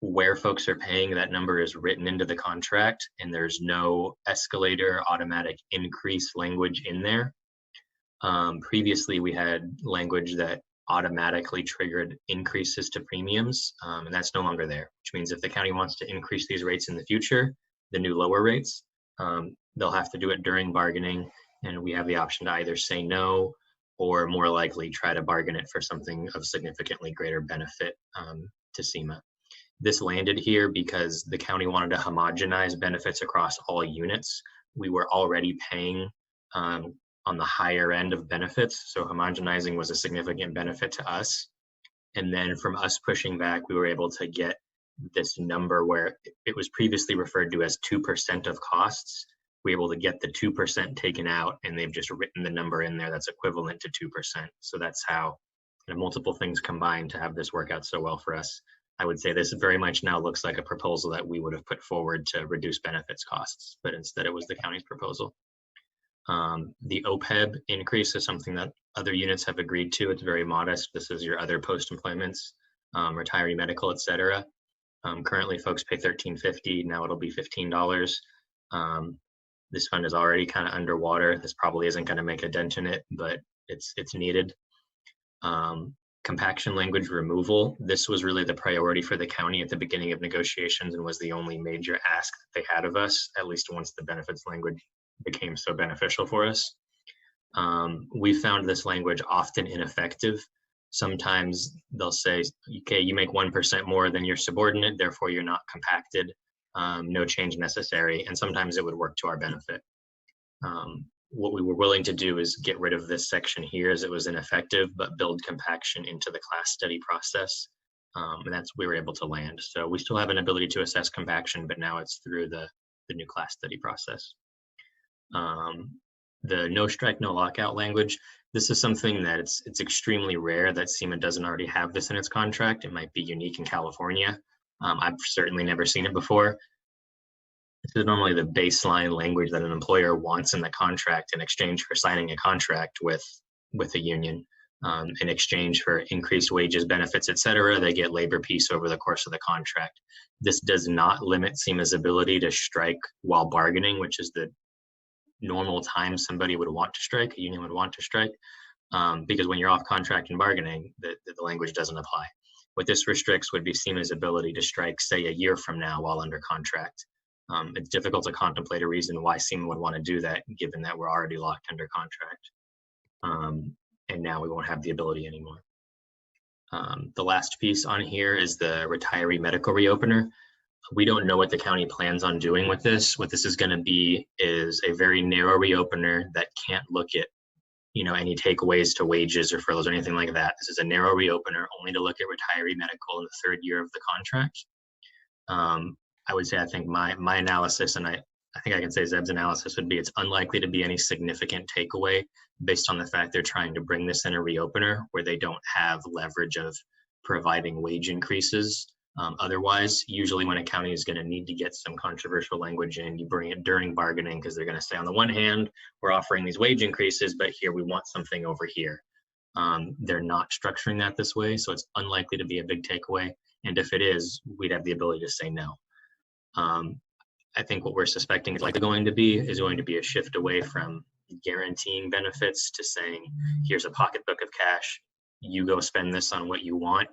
where folks are paying, that number is written into the contract, and there's no escalator automatic increase language in there. Previously, we had language that automatically triggered increases to premiums, and that's no longer there, which means if the county wants to increase these rates in the future, the new lower rates, they'll have to do it during bargaining, and we have the option to either say no or more likely try to bargain it for something of significantly greater benefit to CEMA. This landed here because the county wanted to homogenize benefits across all units. We were already paying on the higher end of benefits, so homogenizing was a significant benefit to us. And then from us pushing back, we were able to get this number where it was previously referred to as 2% of costs. We were able to get the 2% taken out, and they've just written the number in there that's equivalent to 2%. So that's how multiple things combined to have this work out so well for us. I would say this very much now looks like a proposal that we would have put forward to reduce benefits costs, but instead it was the county's proposal. The OPEB increase is something that other units have agreed to. It's very modest. This is your other post-employments, retiree medical, et cetera. Currently folks pay $13.50, now it'll be $15. This fund is already kind of underwater. This probably isn't going to make a dent in it, but it's needed. Compaction language removal. This was really the priority for the county at the beginning of negotiations and was the only major ask that they had of us, at least once the benefits language became so beneficial for us. We found this language often ineffective. Sometimes they'll say, okay, you make 1% more than your subordinate, therefore you're not compacted, no change necessary, and sometimes it would work to our benefit. What we were willing to do is get rid of this section here as it was ineffective, but build compaction into the class study process. And that's we were able to land. So we still have an ability to assess compaction, but now it's through the new class study process. The no strike, no lockout language. This is something that it's extremely rare that CEMA doesn't already have this in its contract. It might be unique in California. I've certainly never seen it before. This is normally the baseline language that an employer wants in the contract in exchange for signing a contract with a union. In exchange for increased wages, benefits, et cetera, they get labor peace over the course of the contract. This does not limit CEMA's ability to strike while bargaining, which is the normal time somebody would want to strike, a union would want to strike, because when you're off contract and bargaining, the language doesn't apply. What this restricts would be CEMA's ability to strike, say, a year from now while under contract. It's difficult to contemplate a reason why CEMA would want to do that, given that we're already locked under contract. And now we won't have the ability anymore. The last piece on here is the retiree medical reopener. We don't know what the county plans on doing with this. What this is going to be is a very narrow reopener that can't look at, any takeaways to wages or furloughs or anything like that. This is a narrow reopener only to look at retiree medical in the third year of the contract. I would say, I think my analysis, and I think I can say Zeb's analysis would be it's unlikely to be any significant takeaway based on the fact they're trying to bring this in a reopener where they don't have leverage of providing wage increases Otherwise, usually when a county is going to need to get some controversial language in, you bring it during bargaining because they're going to say, on the one hand, we're offering these wage increases, but here we want something over here. They're not structuring that this way, so it's unlikely to be a big takeaway. And if it is, we'd have the ability to say no. I think what we're suspecting is likely going to be a shift away from guaranteeing benefits to saying, here's a pocketbook of cash, you go spend this on what you want.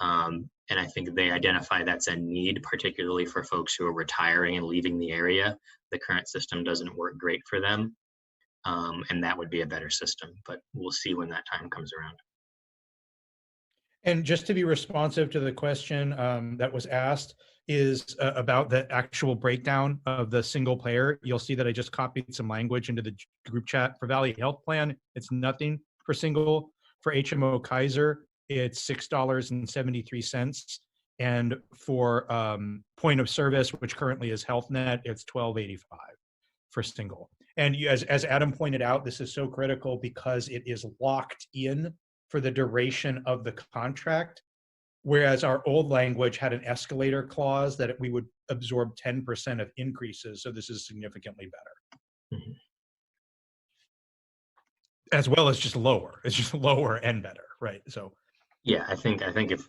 And I think they identify that's a need, particularly for folks who are retiring and leaving the area. The current system doesn't work great for them. And that would be a better system, but we'll see when that time comes around. And just to be responsive to the question that was asked is about the actual breakdown of the single payer. You'll see that I just copied some language into the group chat. For Valley Health Plan, it's nothing for single. For HMO Kaiser, it's $6.73. And for point of service, which currently is HealthNet, it's $12.85 for single. And as Adam pointed out, this is so critical because it is locked in for the duration of the contract, whereas our old language had an escalator clause that we would absorb 10% of increases. So this is significantly better. Mhm. As well as just lower. It's just lower and better, right? So yeah, I think if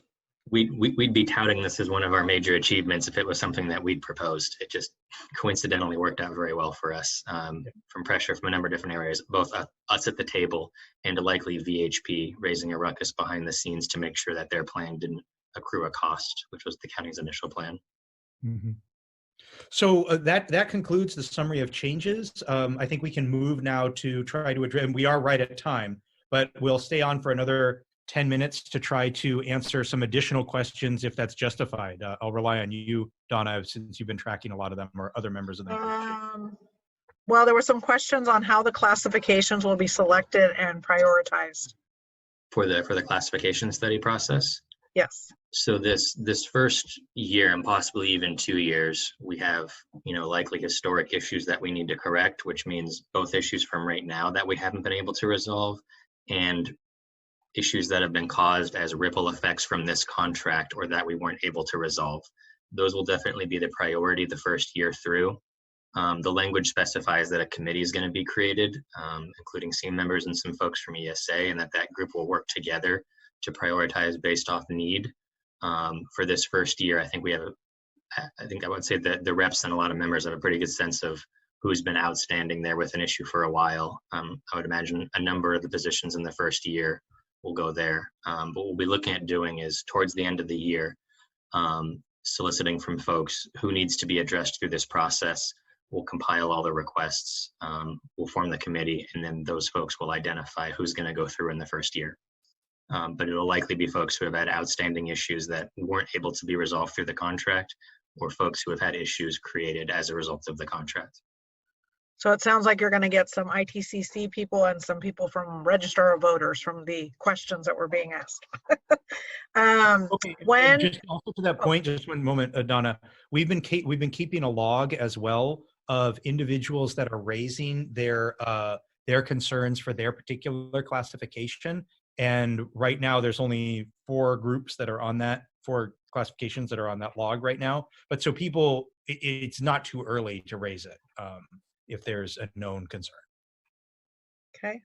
we'd be touting this as one of our major achievements if it was something that we'd proposed. It just coincidentally worked out very well for us, from pressure from a number of different areas, both us at the table and likely VHP raising a ruckus behind the scenes to make sure that their plan didn't accrue a cost, which was the county's initial plan. Mm-hmm. So that concludes the summary of changes. I think we can move now to try to address, and we are right at time, but we'll stay on for another 10 minutes to try to answer some additional questions if that's justified. I'll rely on you, Donna, since you've been tracking a lot of them, or other members of the Well, there were some questions on how the classifications will be selected and prioritized. For the classification study process? Yes. So this first year and possibly even 2 years, we have, likely historic issues that we need to correct, which means both issues from right now that we haven't been able to resolve and issues that have been caused as ripple effects from this contract or that we weren't able to resolve. Those will definitely be the priority the first year through. The language specifies that a committee is going to be created, including CEMA members and some folks from ESA, and that group will work together to prioritize based off need. For this first year, I think I would say that the reps and a lot of members have a pretty good sense of who's been outstanding there with an issue for a while. I would imagine a number of the positions in the first year will go there. But what we'll be looking at doing is towards the end of the year, soliciting from folks who needs to be addressed through this process. We'll compile all the requests, we'll form the committee, and then those folks will identify who's going to go through in the first year. But it'll likely be folks who have had outstanding issues that weren't able to be resolved through the contract, or folks who have had issues created as a result of the contract. So it sounds like you're going to get some ITCC people and some people from Register of Voters from the questions that were being asked. Okay. Just also to that point, just one moment, Donna. We've been keeping a log as well of individuals that are raising their concerns for their particular classification. And right now, there's only 4 groups that are on that, 4 classifications that are on that log right now. But so people, it's not too early to raise it if there's a known concern. Okay.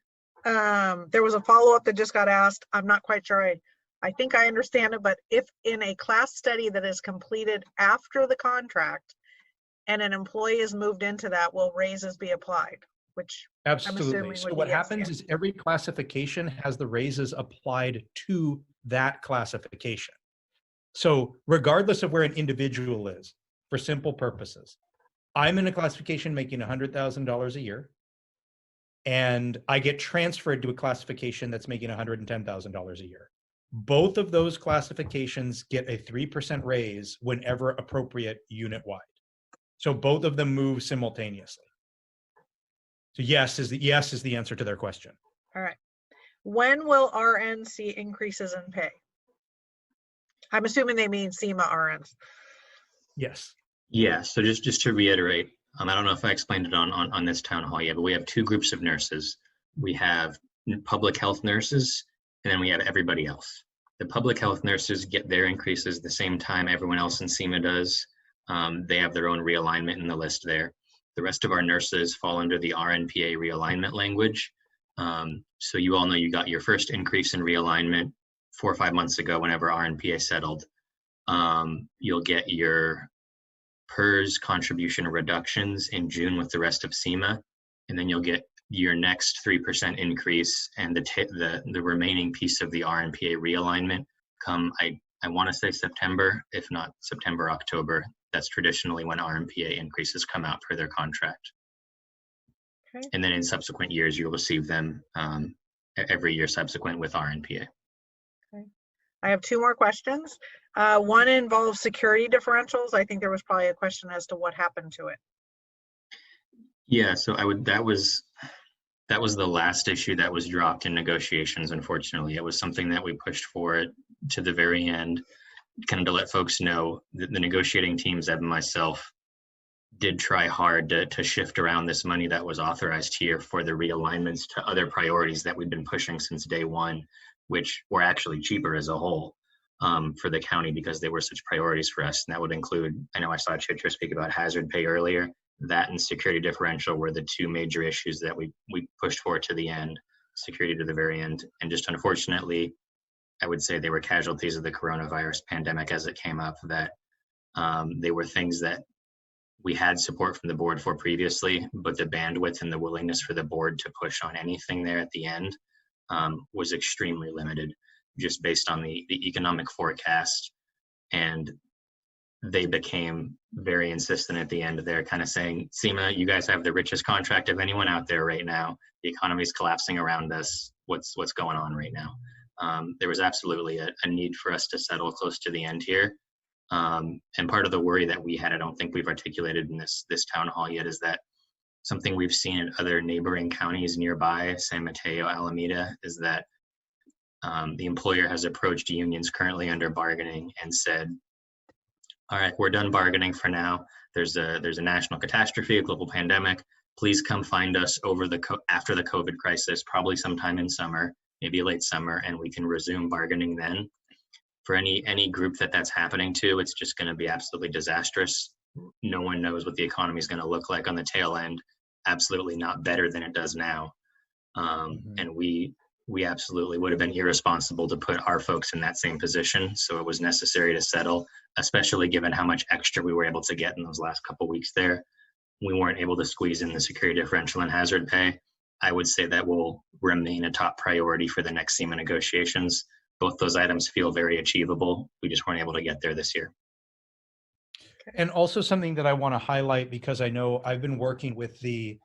There was a follow-up that just got asked. I'm not quite sure. I think I understand it, but if in a class study that is completed after the contract and an employee is moved into that, will raises be applied? Which absolutely. So what happens is every classification has the raises applied to that classification. So regardless of where an individual is, for simple purposes, I'm in a classification making $100,000 a year, and I get transferred to a classification that's making $110,000 a year. Both of those classifications get a 3% raise whenever appropriate unit-wide. So both of them move simultaneously. So yes is the answer to their question. All right. When will RN see increases in pay? I'm assuming they mean CEMA RNs. Yes. Yeah, so just to reiterate, I don't know if I explained it on this town hall yet, but we have 2 groups of nurses. We have public health nurses, and then we have everybody else. The public health nurses get their increases the same time everyone else in CEMA does. They have their own realignment in the list there. The rest of our nurses fall under the RNPA realignment language. So you all know you got your first increase in realignment 4 or 5 months ago whenever RNPA settled. You'll get your PERS contribution reductions in June with the rest of CEMA, and then you'll get your next 3% increase and the remaining piece of the RNPA realignment come, I want to say September, if not September, October. That's traditionally when RNPA increases come out per their contract. Okay. And then in subsequent years, you'll receive them every year subsequent with RNPA. Okay. I have 2 more questions. One involves security differentials. I think there was probably a question as to what happened to it. Yeah, so that was the last issue that was dropped in negotiations, unfortunately. It was something that we pushed forward to the very end, kind of to let folks know that the negotiating teams and myself did try hard to shift around this money that was authorized here for the realignments to other priorities that we've been pushing since day one, which were actually cheaper as a whole for the county because they were such priorities for us. And that would include, I know I saw Chitra speak about hazard pay earlier. That and security differential were the 2 major issues that we pushed forward to the end, security to the very end. And just unfortunately, I would say they were casualties of the coronavirus pandemic as it came up, that they were things that we had support from the board for previously, but the bandwidth and the willingness for the board to push on anything there at the end was extremely limited, just based on the economic forecast. And they became very insistent at the end there, kind of saying, CEMA, you guys have the richest contract of anyone out there right now. The economy is collapsing around us. What's going on right now? There was absolutely a need for us to settle close to the end here. And part of the worry that we had, I don't think we've articulated in this town hall yet, is that something we've seen in other neighboring counties nearby, San Mateo, Alameda, is that the employer has approached unions currently under bargaining and said, all right, we're done bargaining for now. There's a national catastrophe, a global pandemic. Please come find us after the COVID crisis, probably sometime in summer, maybe late summer, and we can resume bargaining then. For any group that's happening to, it's just going to be absolutely disastrous. No one knows what the economy is going to look like on the tail end. Absolutely not better than it does now. And we absolutely would have been irresponsible to put our folks in that same position. So it was necessary to settle, especially given how much extra we were able to get in those last couple weeks there. We weren't able to squeeze in the security differential and hazard pay. I would say that will remain a top priority for the next CEMA negotiations. Both those items feel very achievable. We just weren't able to get there this year. And also something that I want to highlight, because I know I've been working with the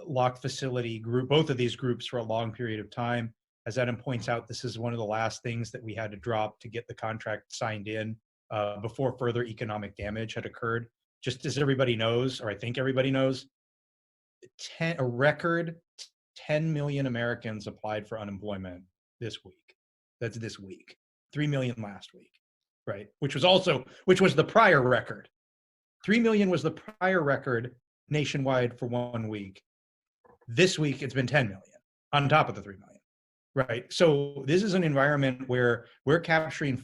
locked facility group, both of these groups, for a long period of time. As Adam points out, this is one of the last things that we had to drop to get the contract signed in before further economic damage had occurred. Just as everybody knows, or I think everybody knows, a record 10 million Americans applied for unemployment this week. That's this week. 3 million last week, right? Which was the prior record. 3 million was the prior record nationwide for 1 week. This week, it's been 10 million on top of the 3 million, right? So this is an environment where we're capturing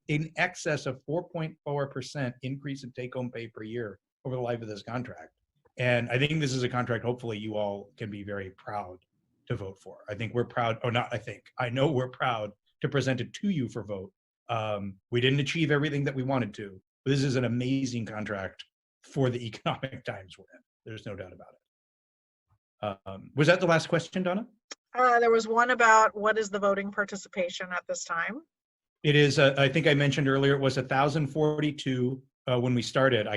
in excess of 4.4% increase in take-home pay per year over the life of this contract. And I think this is a contract, hopefully, you all can be very proud to vote for. I think we're proud, or not I think, I know we're proud to present it to you for vote. We didn't achieve everything that we wanted to, but this is an amazing contract for the economic times we're in. There's no doubt about it. Was that the last question, Donna? There was one about what is the voting participation at this time? It is, I think I mentioned earlier, it was 1,042 when we started.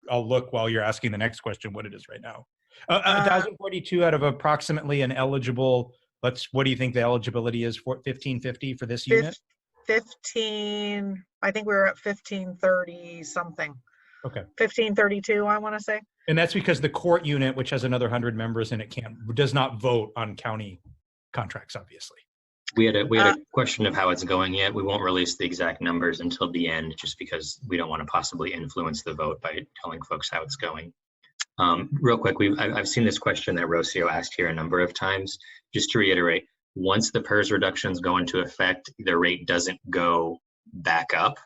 I'll look while you're asking the next question what it is right now. 1,042 out of approximately an eligible, what do you think the eligibility is for 1,550 for this unit? 15, I think we were at 1,530 something. Okay. 1,532, I want to say. And that's because the court unit, which has another 100 members and does not vote on county contracts, obviously. We had a question of how it's going yet. We won't release the exact numbers until the end, just because we don't want to possibly influence the vote by telling folks how it's going. Real quick, I've seen this question that Rocio asked here a number of times. Just to reiterate, Once the PERS reductions go into effect, the rate doesn't go back up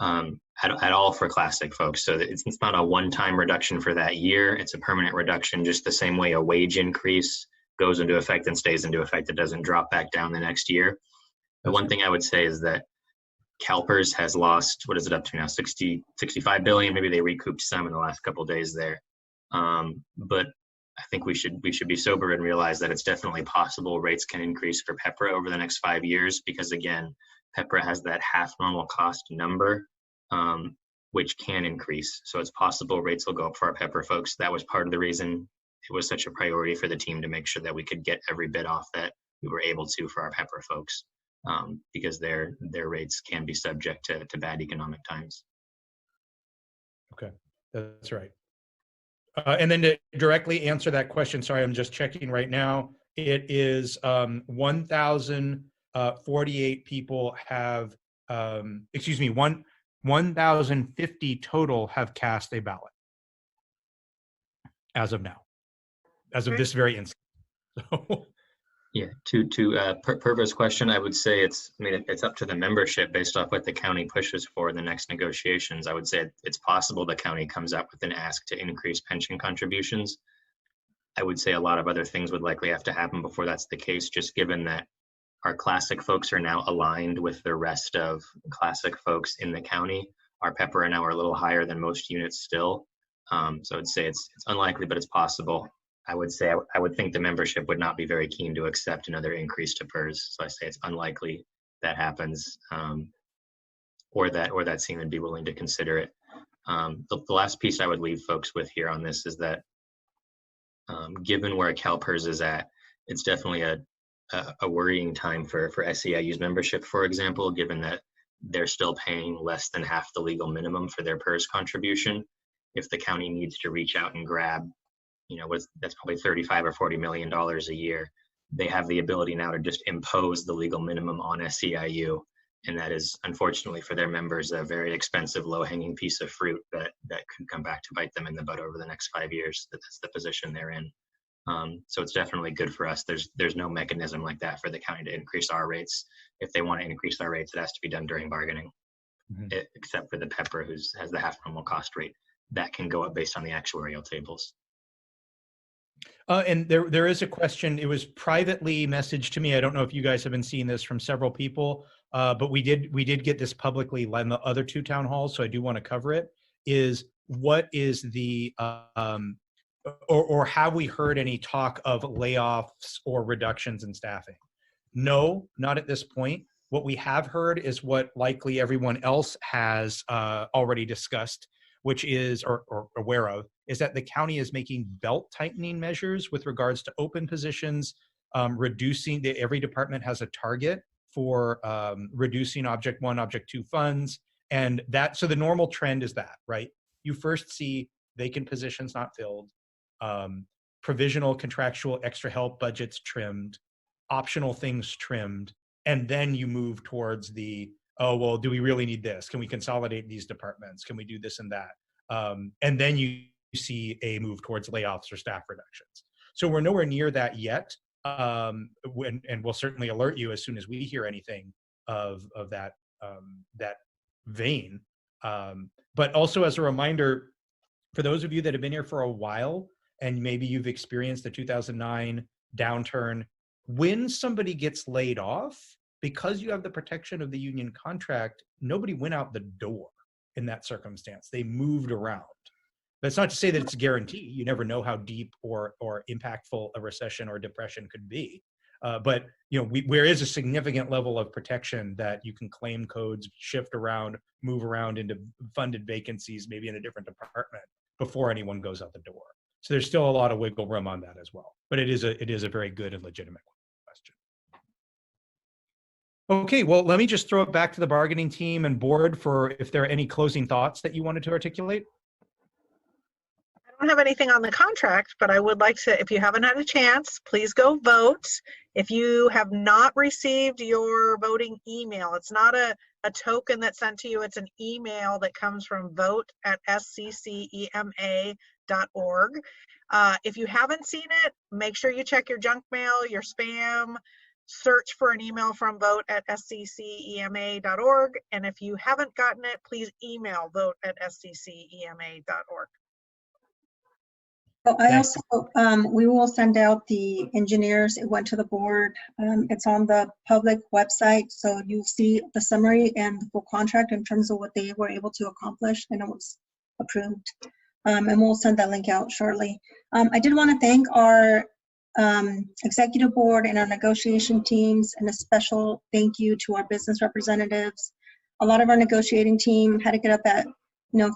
at all for classic folks. So it's not a one-time reduction for that year. It's a permanent reduction, just the same way a wage increase goes into effect and stays into effect. It doesn't drop back down the next year. The one thing I would say is that CalPERS has lost, what is it up to now, 65 billion. Maybe they recouped some in the last couple of days there. But I think we should be sober and realize that it's definitely possible rates can increase for PEPRA over the next 5 years, because again, PEPRA has that half normal cost number, which can increase. So it's possible rates will go up for our PEPRA folks. That was part of the reason it was such a priority for the team to make sure that we could get every bit off that we were able to for our PEPRA folks, because their rates can be subject to bad economic times. Okay, that's right. And then to directly answer that question, sorry, I'm just checking right now. It is 1,048 people have, 1,050 total have cast a ballot as of now, as of this very instant. So. Yeah, to Purva's question, I would say it's up to the membership based off what the county pushes for in the next negotiations. I would say it's possible the county comes up with an ask to increase pension contributions. I would say a lot of other things would likely have to happen before that's the case, just given that our classic folks are now aligned with the rest of classic folks in the county. Our PEPRA now are a little higher than most units still. So I'd say it's unlikely, but it's possible. I would say I would think the membership would not be very keen to accept another increase to PERS. So I say it's unlikely that happens, or that CEMA would be willing to consider it. The last piece I would leave folks with here on this is that given where CalPERS is at, it's definitely a worrying time for SEIU's membership, for example, given that they're still paying less than half the legal minimum for their PERS contribution. If the county needs to reach out and grab, that's probably $35 or $40 million a year, they have the ability now to just impose the legal minimum on SEIU. And that is, unfortunately for their members, a very expensive, low-hanging piece of fruit that could come back to bite them in the butt over the next 5 years. That's the position they're in. So it's definitely good for us. There's no mechanism like that for the county to increase our rates. If they want to increase our rates, it has to be done during bargaining, except for the PEPRA, who has the half normal cost rate. That can go up based on the actuarial tables. And there is a question. It was privately messaged to me. I don't know if you guys have been seeing this from several people, but we did get this publicly in the other two town halls, so I do want to cover it. Is what is the or have we heard any talk of layoffs or reductions in staffing? No, not at this point. What we have heard is what likely everyone else has already discussed, which is, or aware of, is that the county is making belt tightening measures with regards to open positions, reducing, every department has a target for reducing Object 1, Object 2 funds. And so the normal trend is that, right? You first see vacant positions not filled, provisional contractual extra help budgets trimmed, optional things trimmed, and then you move towards the, oh, well, do we really need this? Can we consolidate these departments? Can we do this and that? And then you see a move towards layoffs or staff reductions. So we're nowhere near that yet. And we'll certainly alert you as soon as we hear anything of that, that vein. But also as a reminder, for those of you that have been here for a while, and maybe you've experienced the 2009 downturn, when somebody gets laid off, because you have the protection of the union contract, nobody went out the door in that circumstance. They moved around. That's not to say that it's a guarantee. You never know how deep or impactful a recession or depression could be. But there is a significant level of protection that you can claim codes, shift around, move around into funded vacancies, maybe in a different department before anyone goes out the door. So there's still a lot of wiggle room on that as well. But it is a very good and legitimate question. Okay, well, let me just throw it back to the bargaining team and board for if there are any closing thoughts that you wanted to articulate. I don't have anything on the contract, but I would like to, if you haven't had a chance, please go vote. If you have not received your voting email, it's not a token that's sent to you, it's an email that comes from vote@sccema.org. If you haven't seen it, make sure you check your junk mail, your spam, search for an email from vote@sccema.org. And if you haven't gotten it, please email vote@sccema.org. So I Thanks. also, we will send out the engineers. It went to the board. It's on the public website. So you'll see the summary and the full contract in terms of what they were able to accomplish, and it was approved. And we'll send that link out shortly. I did want to thank our executive board and our negotiation teams, and a special thank you to our business representatives. A lot of our negotiating team had to get up at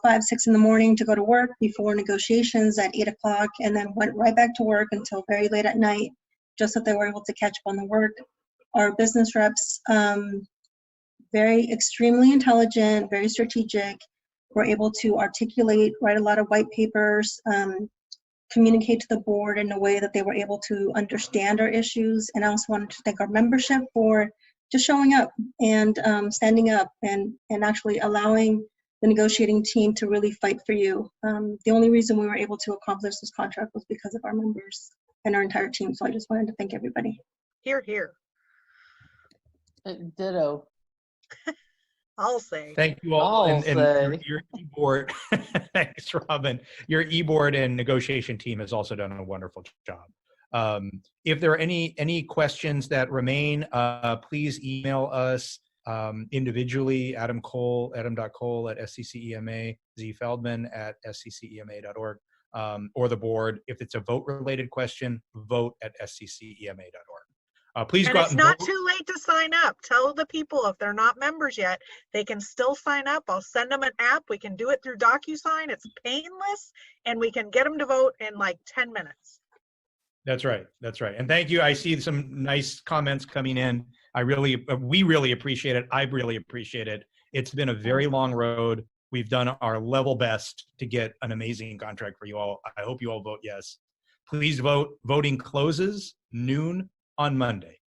5, 6 in the morning to go to work before negotiations at 8 o'clock, and then went right back to work until very late at night, just so they were able to catch up on the work. Our business reps, very extremely intelligent, very strategic, were able to articulate, write a lot of white papers, communicate to the board in a way that they were able to understand our issues. And I also wanted to thank our membership for just showing up and standing up and actually allowing the negotiating team to really fight for you. The only reason we were able to accomplish this contract was because of our members and our entire team. So I just wanted to thank everybody. Here, here. Ditto. I'll say. Thank you all. I'll And say. your e-board, thanks, Robin. Your e-board and negotiation team has also done a wonderful job. If there are any questions that remain, please email us individually, adam.cole@sccema, zfeldman@sccema.org, or the board. If it's a vote-related question, vote@sccema.org. Please And go out it's and not vote. too late to sign up. Tell the people if they're not members yet, they can still sign up. I'll send them an app. We can do it through DocuSign. It's painless, and we can get them to vote in like 10 minutes. That's right. That's right. And thank you. I see some nice comments coming in. We really appreciate it. I really appreciate it. It's been a very long road. We've done our level best to get an amazing contract for you all. I hope you all vote yes. Please vote. Voting closes noon on Monday.